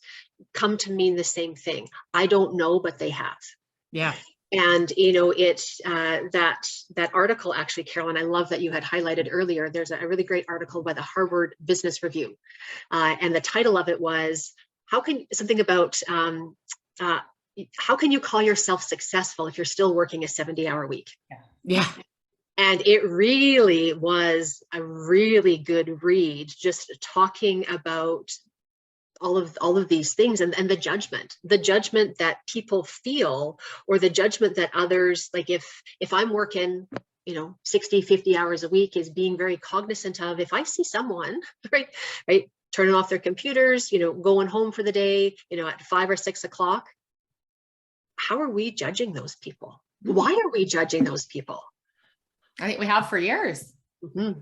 [SPEAKER 3] come to mean the same thing? I don't know, but they have.
[SPEAKER 1] Yeah.
[SPEAKER 3] And that article, actually, Carolyn, I love that you had highlighted earlier. There's a really great article by the Harvard Business Review, and the title of it was how can you call yourself successful if you're still working a 70-hour week?
[SPEAKER 1] Yeah.
[SPEAKER 3] And it really was a really good read, just talking about all of these things, and the judgment that people feel, or the judgment that others, like if I'm working 60, 50 hours a week, is being very cognizant of, if I see someone right turning off their computers, going home for the day, at 5 or 6 o'clock, how are we judging those people? Why are we judging those people?
[SPEAKER 2] I think we have for years.
[SPEAKER 3] Mm-hmm.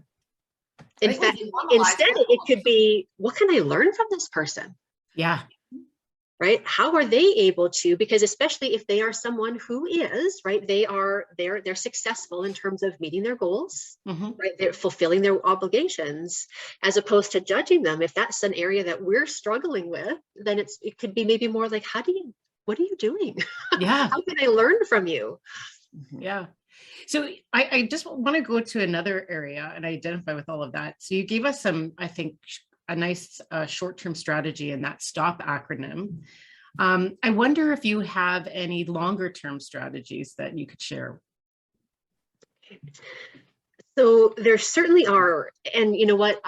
[SPEAKER 3] In fact, instead, it could be, what can I learn from this person?
[SPEAKER 1] Yeah.
[SPEAKER 3] Right? How are they able to, because especially if they are someone who is, right, they're successful in terms of meeting their goals,
[SPEAKER 1] Mm-hmm.
[SPEAKER 3] right? They're fulfilling their obligations, as opposed to judging them. If that's an area that we're struggling with, then it could be maybe more like, what are you doing?
[SPEAKER 1] Yeah.
[SPEAKER 3] How can I learn from you?
[SPEAKER 1] Yeah. So I just want to go to another area and identify with all of that. So you gave us some, I think, a nice short-term strategy in that STOP acronym. I wonder if you have any longer-term strategies that you could share.
[SPEAKER 3] So there certainly are. And you know what,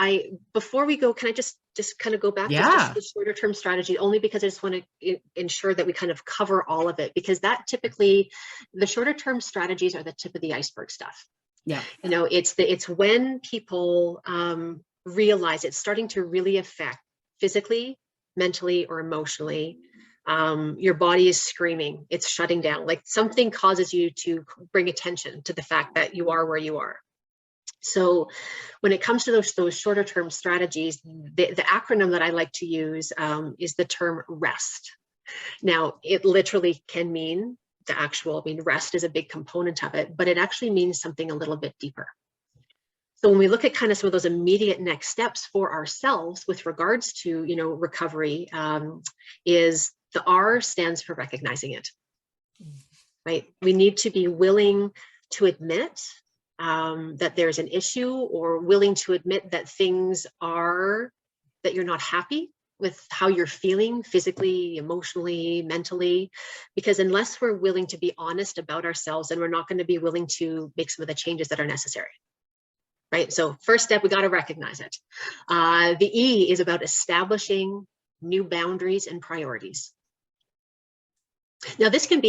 [SPEAKER 3] before we go, can I just kind of go back to just the shorter term strategy, only because I just want to ensure that we kind of cover all of it, because that typically, the shorter term strategies are the tip of the iceberg stuff.
[SPEAKER 1] Yeah.
[SPEAKER 3] It's when people realize it's starting to really affect physically, mentally, or emotionally. Your body is screaming, it's shutting down, like something causes you to bring attention to the fact that you are where you are. So when it comes to those shorter term strategies, the acronym that I like to use is the term REST. Now, it literally can mean rest is a big component of it, but it actually means something a little bit deeper. So when we look at kind of some of those immediate next steps for ourselves with regards to, recovery, is the R stands for recognizing it, right? We need to be willing to admit that there's an issue, or willing to admit that that you're not happy with how you're feeling physically, emotionally, mentally, because unless we're willing to be honest about ourselves, then we're not going to be willing to make some of the changes that are necessary. Right. So first step, we got to recognize it. The E is about establishing new boundaries and priorities. Now, this can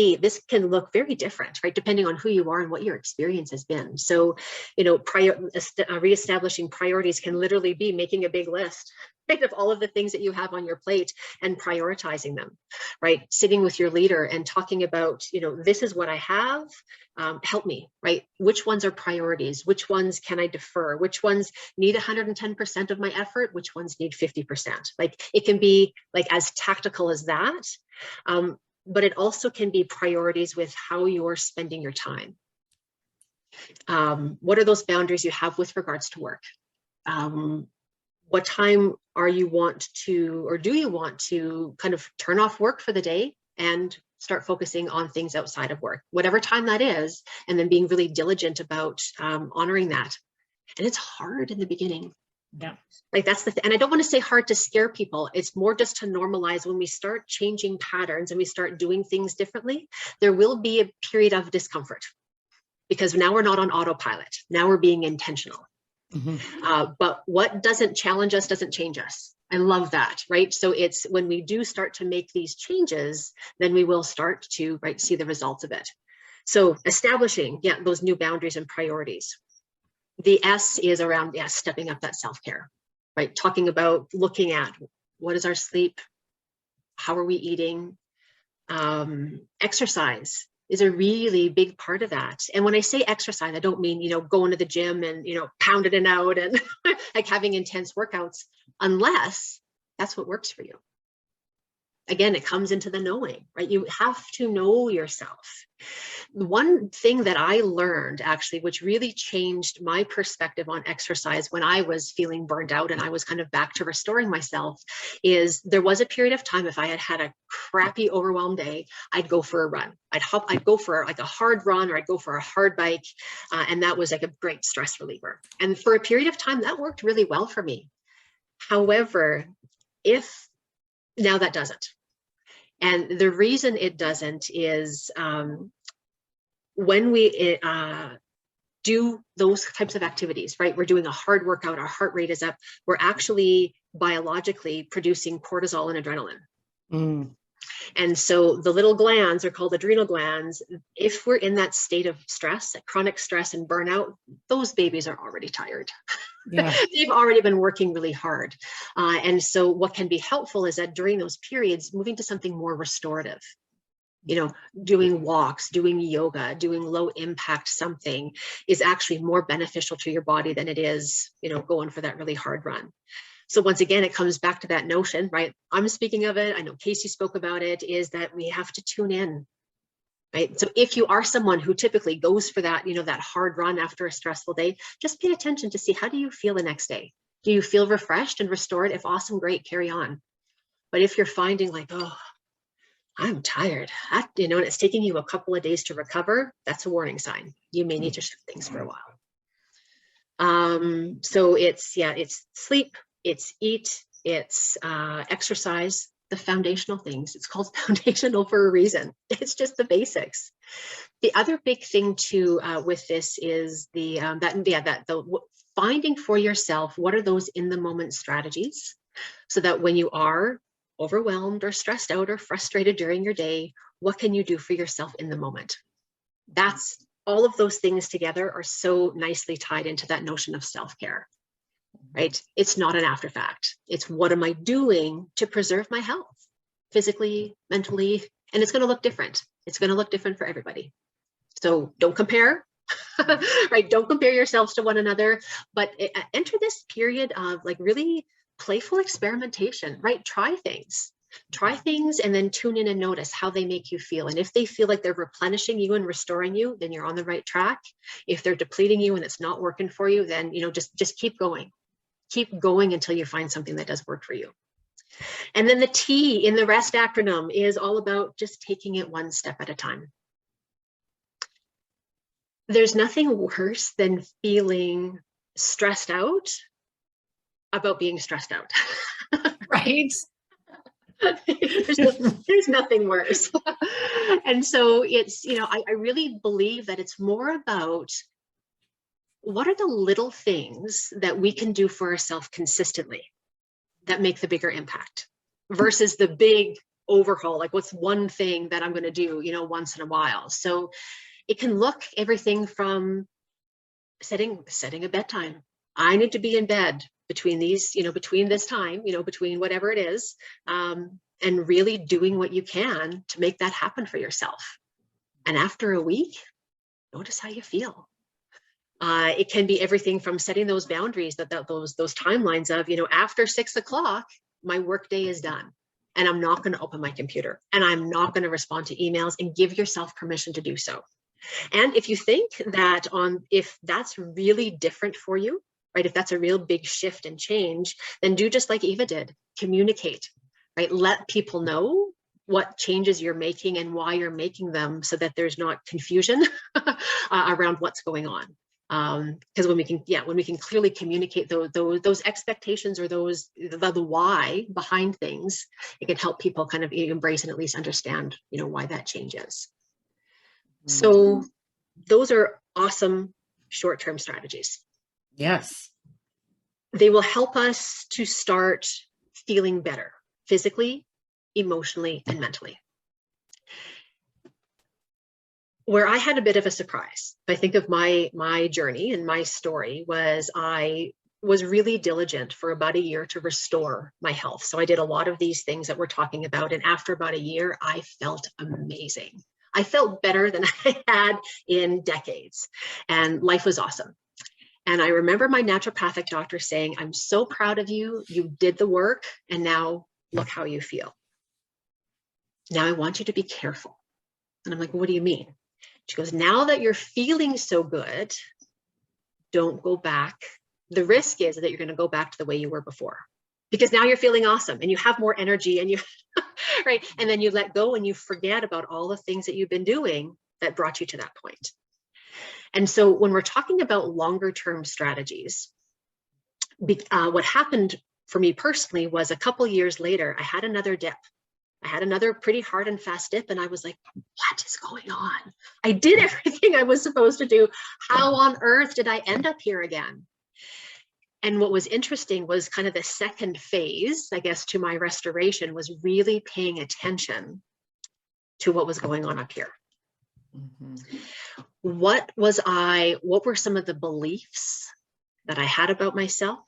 [SPEAKER 3] look very different, right, depending on who you are and what your experience has been. So, reestablishing priorities can literally be making a big list, right, of all of the things that you have on your plate and prioritizing them, right? Sitting with your leader and talking about, this is what I have, help me, right? Which ones are priorities? Which ones can I defer? Which ones need 110% of my effort? Which ones need 50%? Like, it can be like as tactical as that. But it also can be priorities with how you're spending your time. What are those boundaries you have with regards to work? What time do you want to kind of turn off work for the day and start focusing on things outside of work, whatever time that is, and then being really diligent about honoring that. And it's hard in the beginning.
[SPEAKER 1] Yeah.
[SPEAKER 3] Like that's the thing. And I don't want to say hard to scare people. It's more just to normalize when we start changing patterns and we start doing things differently, there will be a period of discomfort because now we're not on autopilot. Now we're being intentional. But what doesn't challenge us doesn't change us. I love that, right? So it's when we do start to make these changes, then we will start to, right, see the results of it. So establishing, yeah, those new boundaries and priorities. The S is around, yeah, stepping up that self-care, right? Talking about looking at what is our sleep? How are we eating? Exercise is a really big part of that. And when I say exercise, I don't mean, going to the gym and, pounding it out and like having intense workouts, unless that's what works for you. Again, it comes into the knowing, right? You have to know yourself. One thing that I learned actually, which really changed my perspective on exercise when I was feeling burned out and I was kind of back to restoring myself, is there was a period of time if I had had a crappy, overwhelmed day, I'd go for a run. I'd go for like a hard run, or I'd go for a hard bike. And that was like a great stress reliever. And for a period of time, that worked really well for me. However, now that doesn't. And the reason it doesn't is when we do those types of activities, right? We're doing a hard workout, our heart rate is up. We're actually biologically producing cortisol and adrenaline. And so the little glands are called adrenal glands. If we're in that state of stress, chronic stress and burnout, those babies are already tired. Yeah. They've already been working really hard. And so what can be helpful is that during those periods, moving to something more restorative, doing walks, doing yoga, doing low impact something is actually more beneficial to your body than it is, going for that really hard run. So once again, it comes back to that notion, right? I'm speaking of it. I know Casey spoke about it, is that we have to tune in, right? So if you are someone who typically goes for that, that hard run after a stressful day, just pay attention to see, how do you feel the next day? Do you feel refreshed and restored? If awesome, great, carry on. But if you're finding like, oh, I'm tired, and it's taking you a couple of days to recover, that's a warning sign. You may need to shift things for a while. So it's sleep, it's eat, it's exercise, the foundational things. It's called foundational for a reason. It's just the basics. The other big thing too with this is the finding for yourself, what are those in the moment strategies, so that when you are overwhelmed or stressed out or frustrated during your day, what can you do for yourself in the moment? That's all of those things together are so nicely tied into that notion of self-care, right? It's not an after fact. It's what am I doing to preserve my health, physically, mentally, and it's going to look different. It's going to look different for everybody. So don't compare, right? Don't compare yourselves to one another, but enter this period of like really playful experimentation, right? Try things and then tune in and notice how they make you feel. And if they feel like they're replenishing you and restoring you, then you're on the right track. If they're depleting you and it's not working for you, then, just keep going until you find something that does work for you. And then the T in the REST acronym is all about just taking it one step at a time. There's nothing worse than feeling stressed out about being stressed out. Right? there's nothing worse. And so it's, I really believe that it's more about what are the little things that we can do for ourselves consistently that make the bigger impact versus the big overhaul, like what's one thing that I'm going to do, once in a while. So it can look everything from setting a bedtime. I need to be in bed between these, between this time, between whatever it is, and really doing what you can to make that happen for yourself. And after a week, notice how you feel. It can be everything from setting those boundaries, those timelines of, after 6 o'clock, my workday is done and I'm not going to open my computer and I'm not going to respond to emails, and give yourself permission to do so. And if you think that if that's really different for you, right, if that's a real big shift and change, then do just like Eva did, communicate, right? Let people know what changes you're making and why you're making them, so that there's not confusion around what's going on. Because when we can clearly communicate those expectations, or the why behind things, it can help people kind of embrace and at least understand, why that change is. So those are awesome short-term strategies.
[SPEAKER 1] Yes.
[SPEAKER 3] They will help us to start feeling better physically, emotionally, and mentally. Where I had a bit of a surprise, I think of my journey and my story, was I was really diligent for about a year to restore my health. So I did a lot of these things that we're talking about. And after about a year, I felt amazing. I felt better than I had in decades, and life was awesome. And I remember my naturopathic doctor saying, "I'm so proud of you. You did the work, and now look how you feel. Now I want you to be careful." And I'm like, "What do you mean?" She goes, "Now that you're feeling so good, don't go back. The risk is that you're going to go back to the way you were before, because now you're feeling awesome and you have more energy, and you, right? And then you let go and you forget about all the things that you've been doing that brought you to that point." And so when we're talking about longer term strategies, what happened for me personally was a couple years later, I had another dip. I had another pretty hard and fast dip, and I was like, what is going on? I did everything I was supposed to do. How on earth did I end up here again? And what was interesting was kind of the second phase, I guess, to my restoration, was really paying attention to what was going on up here.
[SPEAKER 2] Mm-hmm.
[SPEAKER 3] What were some of the beliefs that I had about myself?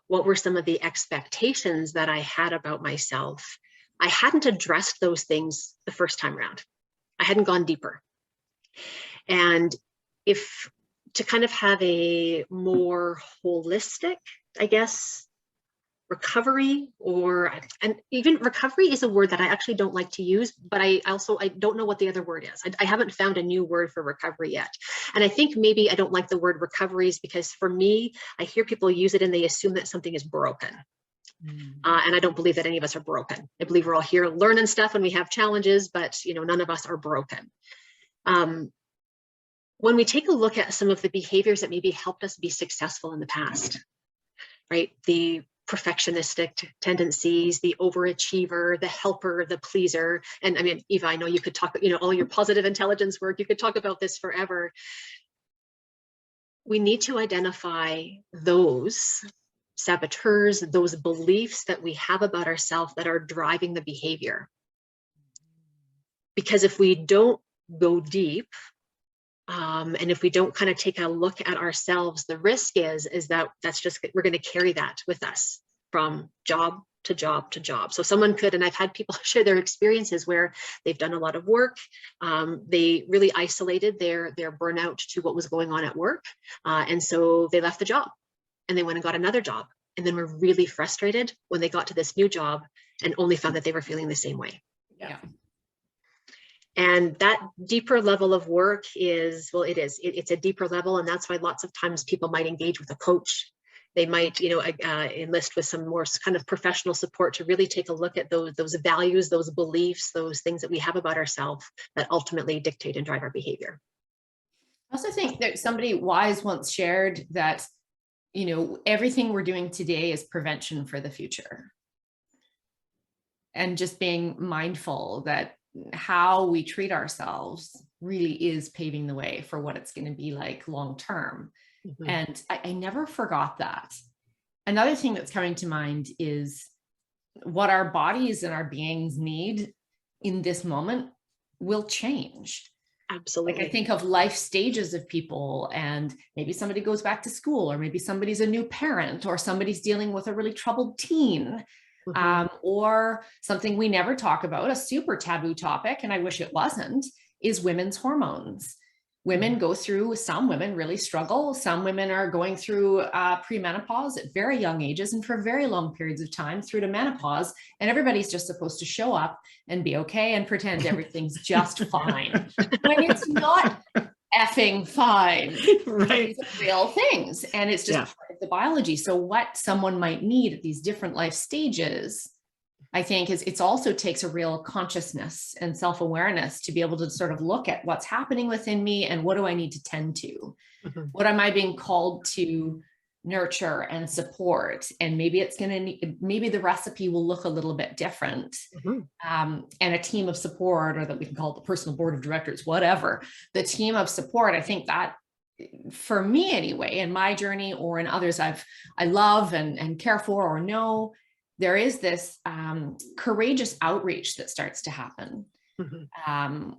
[SPEAKER 3] What were some of the expectations that I had about myself? I hadn't addressed those things the first time around. I hadn't gone deeper. And to kind of have a more holistic, I guess, recovery, and even recovery is a word that I actually don't like to use, but I don't know what the other word is. I haven't found a new word for recovery yet. And I think maybe I don't like the word recoveries because for me, I hear people use it and they assume that something is broken. And I don't believe that any of us are broken. I believe we're all here learning stuff and we have challenges, but none of us are broken. When we take a look at some of the behaviors that maybe helped us be successful in the past, right? The perfectionistic tendencies, the overachiever, the helper, the pleaser. And I mean, Eva, I know you could talk, all your positive intelligence work, you could talk about this forever. We need to identify those saboteurs, those beliefs that we have about ourselves that are driving the behavior. Because if we don't go deep, and if we don't kind of take a look at ourselves, the risk is that we're going to carry that with us from job to job to job. So someone could, and I've had people share their experiences where they've done a lot of work. They really isolated their burnout to what was going on at work. And so they left the job and they went and got another job. And then were really frustrated when they got to this new job and only found that they were feeling the same way.
[SPEAKER 2] Yeah.
[SPEAKER 3] And that deeper level of work it's a deeper level. And that's why lots of times people might engage with a coach. They might, enlist with some more kind of professional support to really take a look at those values, those beliefs, those things that we have about ourselves that ultimately dictate and drive our behavior.
[SPEAKER 2] I also think that somebody wise once shared that, everything we're doing today is prevention for the future. And just being mindful that how we treat ourselves really is paving the way for what it's going to be like long term. Mm-hmm. And I never forgot that. Another thing that's coming to mind is what our bodies and our beings need in this moment will change.
[SPEAKER 3] Absolutely.
[SPEAKER 2] Like I think of life stages of people, and maybe somebody goes back to school, or maybe somebody's a new parent, or somebody's dealing with a really troubled teen. Mm-hmm. Or something we never talk about, a super taboo topic, and I wish it wasn't, is women's hormones. Women go through, some women really struggle. Some women are going through premenopause at very young ages and for very long periods of time through to menopause. And everybody's just supposed to show up and be okay and pretend everything's just fine when it's not effing fine.
[SPEAKER 1] Right.
[SPEAKER 2] These are real things. And it's just part of the biology. So what someone might need at these different life stages I think it's also takes a real consciousness and self-awareness to be able to sort of look at what's happening within me and what do I need to tend to? What am I being called to nurture and support? And maybe it's going to, maybe the recipe will look a little bit different. And a team of support, or that we can call it the personal board of directors, whatever, the team of support, I think that for me anyway, in my journey or in others I love and care for or know, there is this courageous outreach that starts to happen.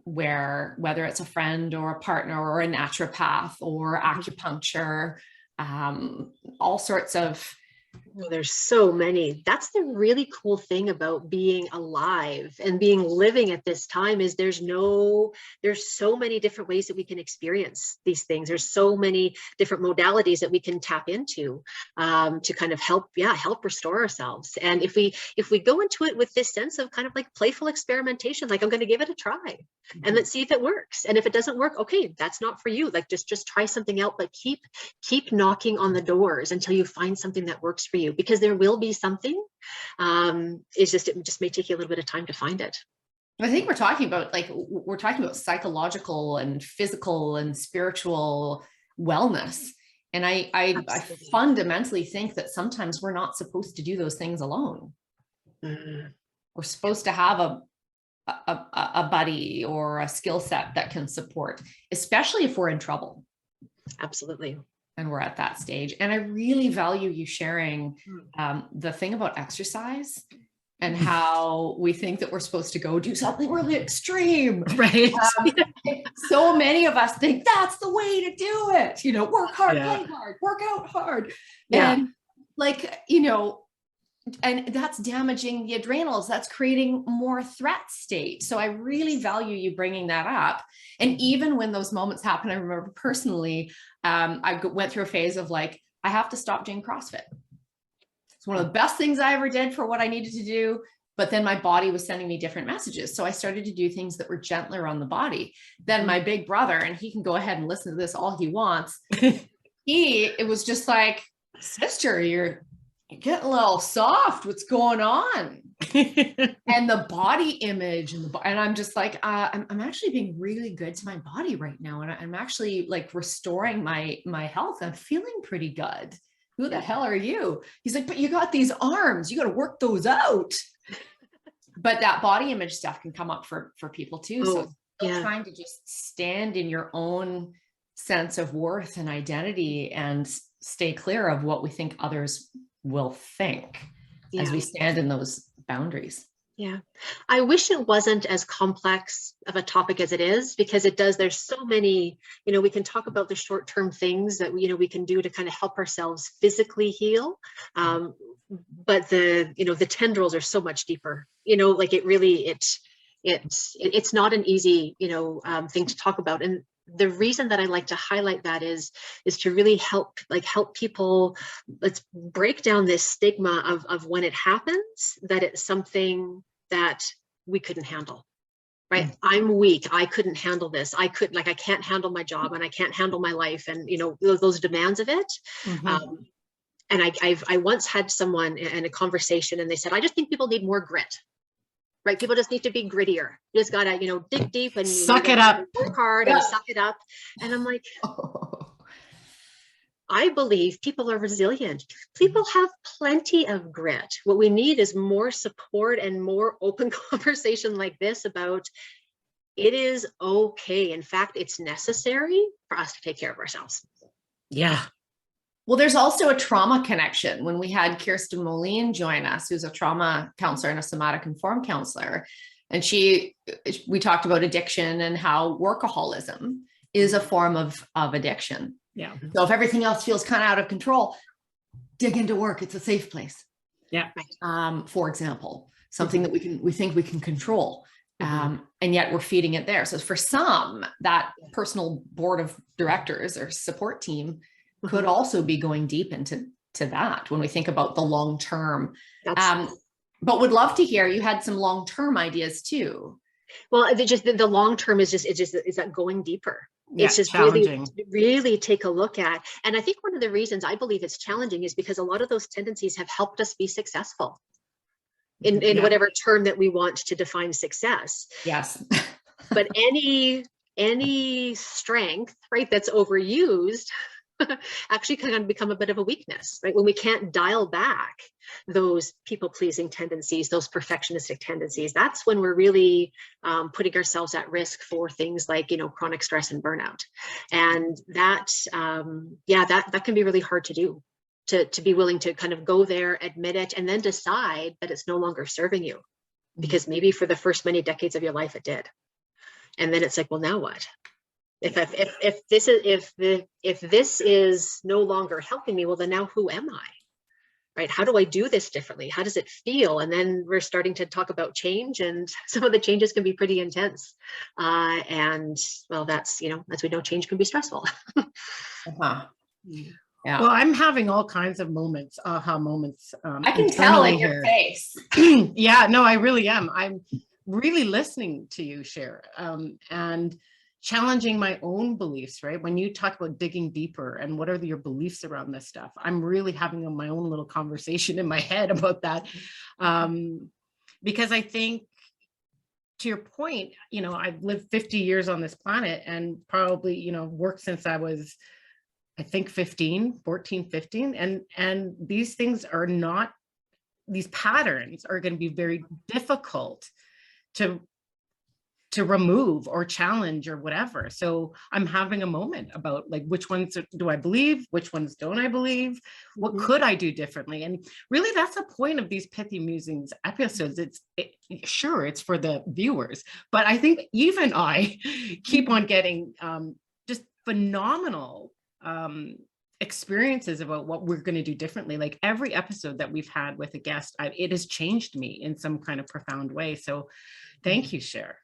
[SPEAKER 2] Where whether it's a friend or a partner or a naturopath or acupuncture, all sorts of.
[SPEAKER 3] Well, there's so many. That's the really cool thing about being alive and being living at this time is there's so many different ways that we can experience these things. There's so many different modalities that we can tap into to kind of help restore ourselves. And if we go into it with this sense of kind of like playful experimentation, like I'm going to give it a try and let's see if it works. And if it doesn't work, okay, that's not for you. Like just try something else, but keep knocking on the doors until you find something that works for you, because there will be something. It just may take you a little bit of time to find it.
[SPEAKER 2] I think we're talking about psychological and physical and spiritual wellness. And I fundamentally think that sometimes we're not supposed to do those things alone. We're supposed to have a buddy or a skill set that can support, especially if we're in trouble.
[SPEAKER 3] Absolutely.
[SPEAKER 2] And we're at that stage. And I really value you sharing the thing about exercise and how we think that we're supposed to go do something really extreme.
[SPEAKER 1] Right.
[SPEAKER 2] So many of us think that's the way to do it. Work hard, play hard, work out hard.
[SPEAKER 3] Yeah.
[SPEAKER 2] And and that's damaging the adrenals. That's creating more threat state. So I really value you bringing that up. And even when those moments happen, I remember personally, I went through a phase of like, I have to stop doing CrossFit. It's one of the best things I ever did for what I needed to do. But then my body was sending me different messages. So I started to do things that were gentler on the body. Then my big brother, and he can go ahead and listen to this all he wants. It was just like, sister, you're getting a little soft. What's going on? And the body image and I'm just like, I'm actually being really good to my body right now. And I'm actually like restoring my health. I'm feeling pretty good. Who the hell are you? He's like, but you got these arms, you got to work those out. But that body image stuff can come up for people too. So trying to just stand in your own sense of worth and identity and stay clear of what we think others will think as we stand in those boundaries.
[SPEAKER 3] Yeah. I wish it wasn't as complex of a topic as it is, because there's so many, we can talk about the short-term things that, we can do to kind of help ourselves physically heal. But the tendrils are so much deeper, like it really, it's not an easy, thing to talk about. And the reason that I like to highlight that is to really help people. Let's break down this stigma of when it happens, that it's something that we couldn't handle, right? I'm weak. I couldn't handle this. I can't handle my job and I can't handle my life and, those demands of it. And I once had someone in a conversation and they said, I just think people need more grit. Right. People just need to be grittier. You just got to, dig deep and
[SPEAKER 1] suck it up,
[SPEAKER 3] work hard and suck it up. And I'm like, I believe people are resilient. People have plenty of grit. What we need is more support and more open conversation like this about it is okay. In fact, it's necessary for us to take care of ourselves.
[SPEAKER 1] Yeah.
[SPEAKER 2] Well, there's also a trauma connection. When we had Kirsten Moline join us, who's a trauma counselor and a somatic informed counselor, and we talked about addiction and how workaholism is a form of addiction.
[SPEAKER 1] Yeah.
[SPEAKER 2] So if everything else feels kind of out of control, dig into work. It's a safe place.
[SPEAKER 1] Yeah.
[SPEAKER 2] For example, something that we think we can control. And yet we're feeding it there. So for some, that personal board of directors or support team could also be going deep into that when we think about the long term. But would love to hear, you had some long term ideas too.
[SPEAKER 3] Well, the long term is that going deeper.
[SPEAKER 1] Yeah,
[SPEAKER 3] it's just really take a look at. And I think one of the reasons I believe it's challenging is because a lot of those tendencies have helped us be successful. in
[SPEAKER 1] Yeah.
[SPEAKER 3] whatever term that we want to define success.
[SPEAKER 2] Yes.
[SPEAKER 3] But any strength, right, that's overused actually can become a bit of a weakness, right? When we can't dial back those people-pleasing tendencies, those perfectionistic tendencies, that's when we're really putting ourselves at risk for things like, chronic stress and burnout. And that, that can be really hard to do, to be willing to kind of go there, admit it, and then decide that it's no longer serving you, because maybe for the first many decades of your life it did. And then it's like, well, now what? If this is no longer helping me, well, then now who am I? Right? How do I do this differently? How does it feel? And then we're starting to talk about change, and some of the changes can be pretty intense. And well, that's, as we know, change can be stressful.
[SPEAKER 2] Uh-huh. Yeah.
[SPEAKER 1] Well, I'm having all kinds of moments, aha moments.
[SPEAKER 2] I can tell in your face.
[SPEAKER 1] Yeah, no, I really am. I'm really listening to you, Cher, and challenging my own beliefs, right? When you talk about digging deeper and what are your beliefs around this stuff, I'm really having my own little conversation in my head about that. Because I think, to your point, I've lived 50 years on this planet and probably, worked since I was, I think 15. And these things are not, these patterns are going to be very difficult to remove or challenge or whatever. So I'm having a moment about like, which ones do I believe? Which ones don't I believe? What could I do differently? And really that's the point of these Pithy Musings episodes. Sure, it's for the viewers, but I think even I keep on getting just phenomenal experiences about what we're going to do differently. Like every episode that we've had with a guest, it has changed me in some kind of profound way. So thank you, Cher.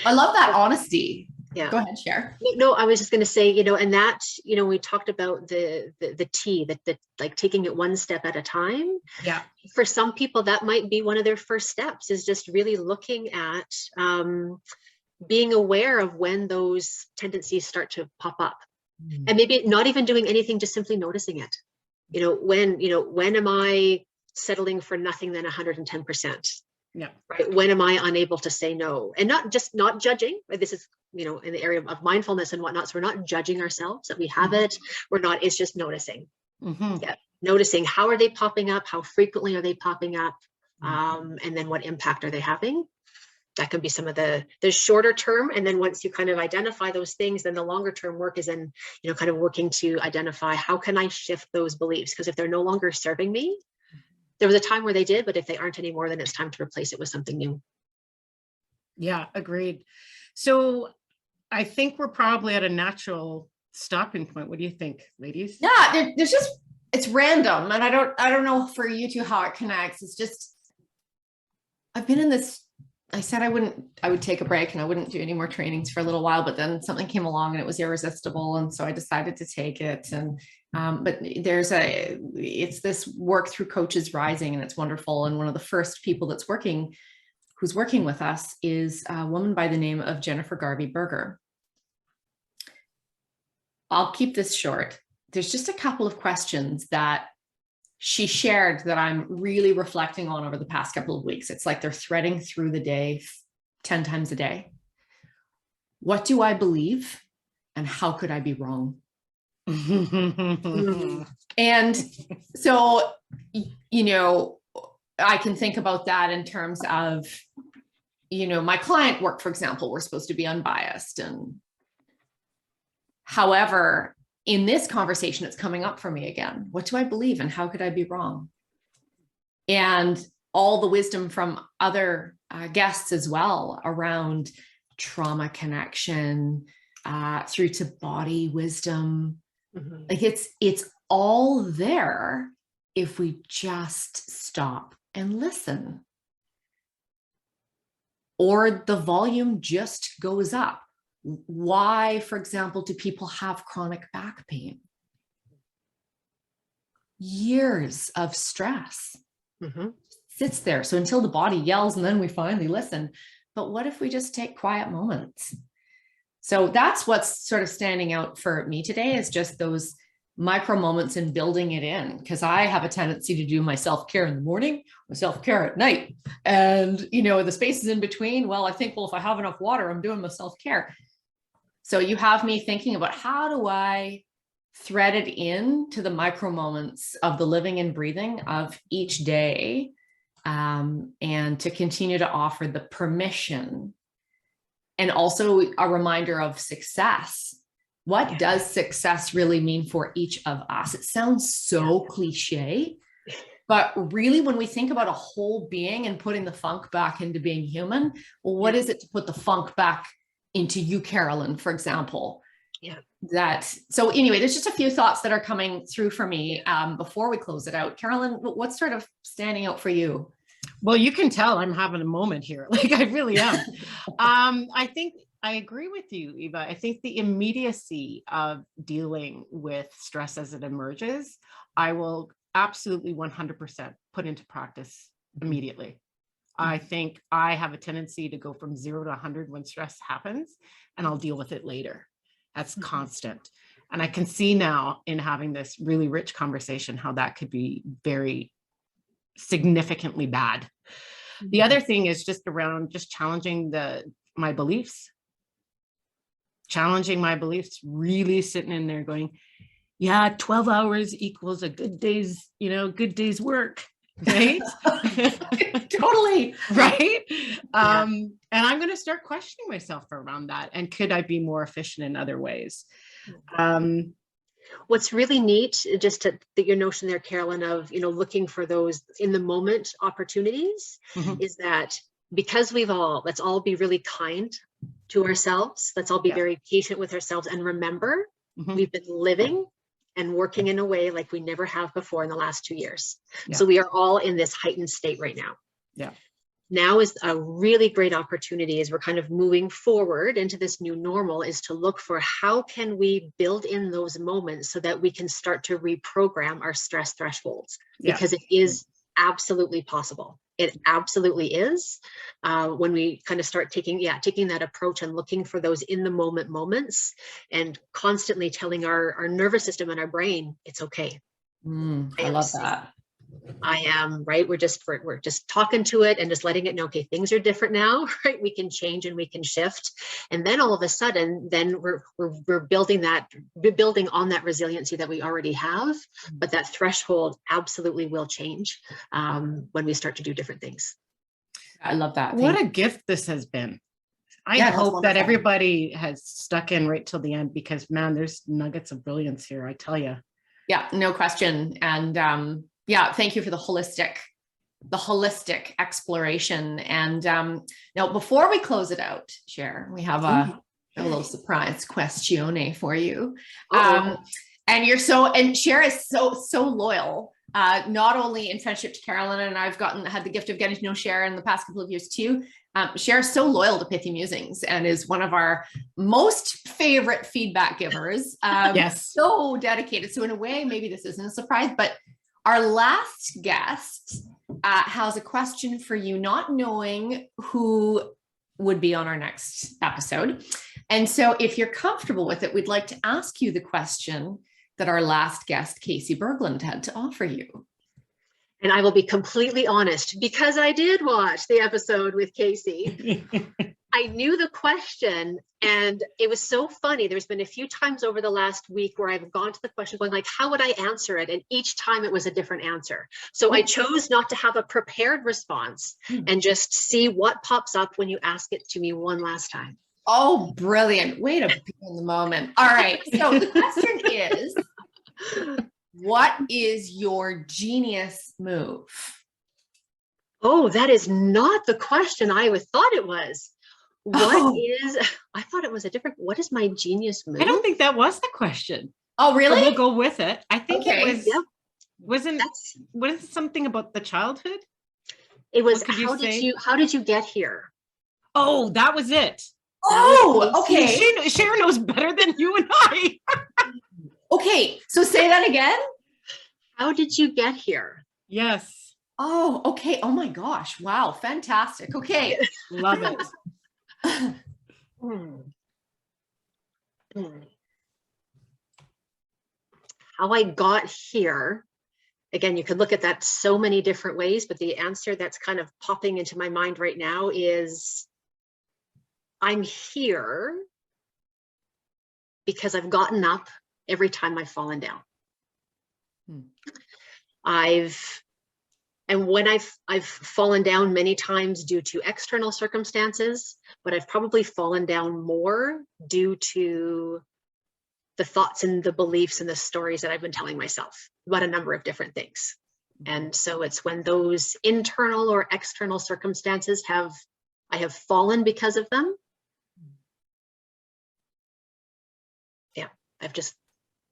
[SPEAKER 2] I love that honesty.
[SPEAKER 3] Yeah.
[SPEAKER 2] Go ahead, Cher.
[SPEAKER 3] No, I was just going to say, and that, we talked about the T, that like taking it one step at a time.
[SPEAKER 1] Yeah.
[SPEAKER 3] For some people, that might be one of their first steps, is just really looking at being aware of when those tendencies start to pop up. And maybe not even doing anything, just simply noticing it. When am I settling for nothing than 110%?
[SPEAKER 1] Yeah.
[SPEAKER 3] Right. When am I unable to say no? And not judging. Right? This is, in the area of mindfulness and whatnot. So we're not judging ourselves that we have it. We're not, it's just noticing. Yeah. Noticing, how are they popping up? How frequently are they popping up? And then what impact are they having? That can be some of the shorter term. And then once you kind of identify those things, then the longer term work is in, kind of working to identify, how can I shift those beliefs? Because if they're no longer serving me, there was a time where they did, but if they aren't anymore, then it's time to replace it with something new.
[SPEAKER 1] Yeah, agreed. So I think we're probably at a natural stopping point. What do you think, ladies?
[SPEAKER 2] Yeah, there's just, it's random. And I don't know for you two how it connects. It's just, I've been in this, I said I would take a break and I wouldn't do any more trainings for a little while, but then something came along and it was irresistible. And so I decided to take it. And, but it's this work through Coaches Rising, and it's wonderful. And one of the first people who's working with us is a woman by the name of Jennifer Garvey Berger. I'll keep this short. There's just a couple of questions that she shared that I'm really reflecting on over the past couple of weeks. It's like they're threading through the day 10 times a day. What do I believe? And how could I be wrong? And so, I can think about that in terms of, my client work, for example, we're supposed to be unbiased. And however, in this conversation, it's coming up for me again. What do I believe and how could I be wrong? And all the wisdom from other guests as well around trauma connection, through to body wisdom. Like it's all there if we just stop and listen. Or the volume just goes up. Why, for example, do people have chronic back pain? Years of stress sits there. So until the body yells and then we finally listen. But what if we just take quiet moments? So that's what's sort of standing out for me today, is just those micro moments and building it in, because I have a tendency to do my self-care in the morning or self-care at night. And, you know, the spaces in between, well, I think, well, if I have enough water, I'm doing my self-care. So you have me thinking about how do I thread it in to the micro moments of the living and breathing of each day, and to continue to offer the permission and also a reminder of success. What does success really mean for each of us? It sounds so cliche, but really when we think about a whole being and putting the funk back into being human, well, what is it to put the funk back into you, Carolyn, for example? So anyway, there's just a few thoughts that are coming through for me before we close it out. Carolyn, what's sort of standing out for you?
[SPEAKER 1] Well, you can tell I'm having a moment here. Like I really am. I think I agree with you, Eva. I think the immediacy of dealing with stress as it emerges, I will absolutely 100% put into practice immediately. I think I have a tendency to go from 0 to 100 when stress happens, and I'll deal with it later. That's constant. And I can see now in having this really rich conversation how that could be very significantly bad. The other thing is just around just challenging my beliefs. Challenging my beliefs, really sitting in there going, yeah, 12 hours equals a good day's work, right?
[SPEAKER 2] Totally.
[SPEAKER 1] Right. And I'm going to start questioning myself around that. And could I be more efficient in other ways?
[SPEAKER 3] What's really neat, just to your notion there, Carolyn, of, looking for those in the moment opportunities, is that because let's all be really kind to ourselves. Let's all be very patient with ourselves and remember we've been living and working in a way like we never have before in the last 2 years. So we are all in this heightened state right now. Now is a really great opportunity as we're kind of moving forward into this new normal, is to look for how can we build in those moments so that we can start to reprogram our stress thresholds, because it is absolutely possible. It absolutely is. When we kind of start taking that approach and looking for those in the moment moments and constantly telling our nervous system and our brain, it's okay.
[SPEAKER 2] I love that.
[SPEAKER 3] I am right. We're just talking to it and just letting it know, okay, things are different now, right? We can change and we can shift. And then all of a sudden, then we're building on that resiliency that we already have, but that threshold absolutely will change when we start to do different things.
[SPEAKER 2] I love that.
[SPEAKER 1] What a gift this has been. I hope that everybody has stuck in right till the end, because man, there's nuggets of brilliance here, I tell you.
[SPEAKER 2] Yeah, no question. And thank you for the holistic exploration. And now before we close it out, Cher, we have a little surprise question for you. And Cher is so loyal, not only in friendship to Carolyn, and I've had the gift of getting to know Cher in the past couple of years too. Cher is so loyal to Pithy Musings and is one of our most favorite feedback givers. So dedicated. So in a way, maybe this isn't a surprise, but our last guest has a question for you, not knowing who would be on our next episode. And so if you're comfortable with it, we'd like to ask you the question that our last guest, Casey Berglund, had to offer you.
[SPEAKER 3] And I will be completely honest, because I did watch the episode with Casey. I knew the question, and it was so funny. There's been a few times over the last week where I've gone to the question going like, how would I answer it? And each time it was a different answer. So I chose not to have a prepared response and just see what pops up when you ask it to me one last time.
[SPEAKER 2] Oh, brilliant. Way to be in the moment. All right. So the question is, what is your genius move?
[SPEAKER 3] Oh, that is not the question I thought it was. I thought it was what is my genius move?
[SPEAKER 1] I don't think that was the question.
[SPEAKER 2] Oh, really?
[SPEAKER 1] But we'll go with it. I think it was,
[SPEAKER 3] wasn't
[SPEAKER 1] something about the childhood?
[SPEAKER 3] It was, how did you get here?
[SPEAKER 1] Oh, that was it.
[SPEAKER 2] Oh, okay.
[SPEAKER 1] Cher knows better than you and I.
[SPEAKER 2] Okay, so say that again.
[SPEAKER 3] How did you get here?
[SPEAKER 1] Yes.
[SPEAKER 2] Oh, okay. Oh my gosh. Wow. Fantastic. Okay.
[SPEAKER 1] Love it.
[SPEAKER 3] how I got here, again, you could look at that so many different ways, but the answer that's kind of popping into my mind right now is I'm here because I've gotten up every time I've fallen down. And when I've fallen down many times due to external circumstances, but I've probably fallen down more due to the thoughts and the beliefs and the stories that I've been telling myself about a number of different things. And so it's when those internal or external circumstances I have fallen because of them. Yeah, I've just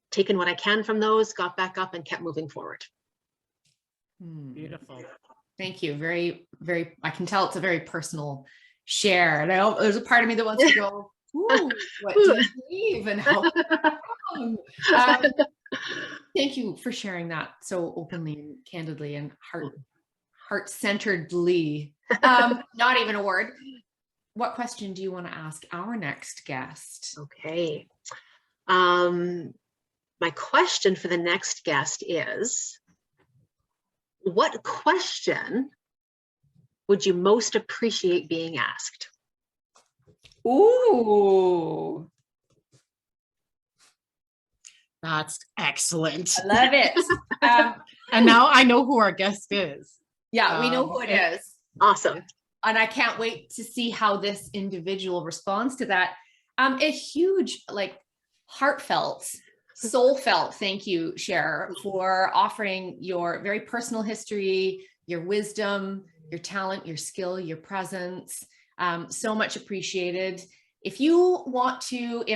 [SPEAKER 3] taken what I can from those, got back up and kept moving forward.
[SPEAKER 1] Beautiful.
[SPEAKER 2] Thank you. Very, very, I can tell it's a very personal share. And there's a part of me that wants to go, ooh, what do you believe and how? Thank you for sharing that so openly and candidly and heart-centeredly. Not even a word. What question do you want to ask our next guest?
[SPEAKER 3] Okay. My question for the next guest is, what question would you most appreciate being asked?
[SPEAKER 2] Ooh.
[SPEAKER 1] That's excellent.
[SPEAKER 2] I love it.
[SPEAKER 1] And now I know who our guest is.
[SPEAKER 2] Yeah, we know who it is.
[SPEAKER 3] Awesome.
[SPEAKER 2] And I can't wait to see how this individual responds to that. A huge, heartfelt, soul-felt thank you, Cher, for offering your very personal history, your wisdom, your talent, your skill, your presence. So much appreciated. If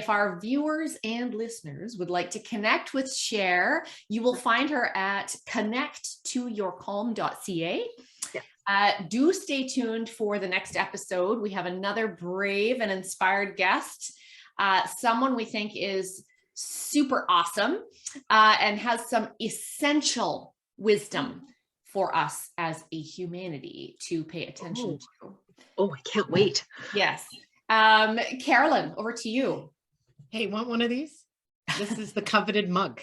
[SPEAKER 2] our viewers and listeners would like to connect with Cher, you will find her at connecttoyourcalm.ca. Do stay tuned for the next episode. We have another brave and inspired guest, someone we think is super awesome and has some essential wisdom for us as a humanity to pay attention to.
[SPEAKER 3] Oh, I can't wait.
[SPEAKER 2] Yes. Carolyn, over to you.
[SPEAKER 1] Hey, want one of these? This is the coveted mug.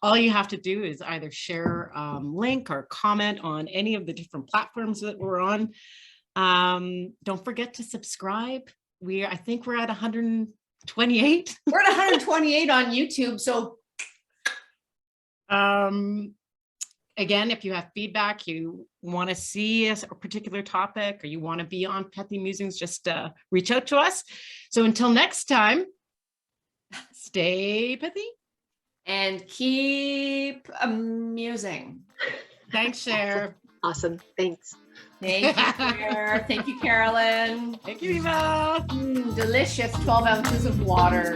[SPEAKER 1] All you have to do is either share link or comment on any of the different platforms that we're on. Don't forget to subscribe. I think we're at 128.
[SPEAKER 2] We're at 128 on YouTube. So
[SPEAKER 1] again, if you have feedback, you want to see a particular topic, or you want to be on Pithy Musings, just reach out to us. So until next time, stay pithy
[SPEAKER 2] and keep amusing.
[SPEAKER 1] Thanks, Cher.
[SPEAKER 3] Awesome. Thanks.
[SPEAKER 2] Thank you, Cher. Thank you, Carolyn.
[SPEAKER 1] Thank you, Eva.
[SPEAKER 2] Delicious 12 ounces of water.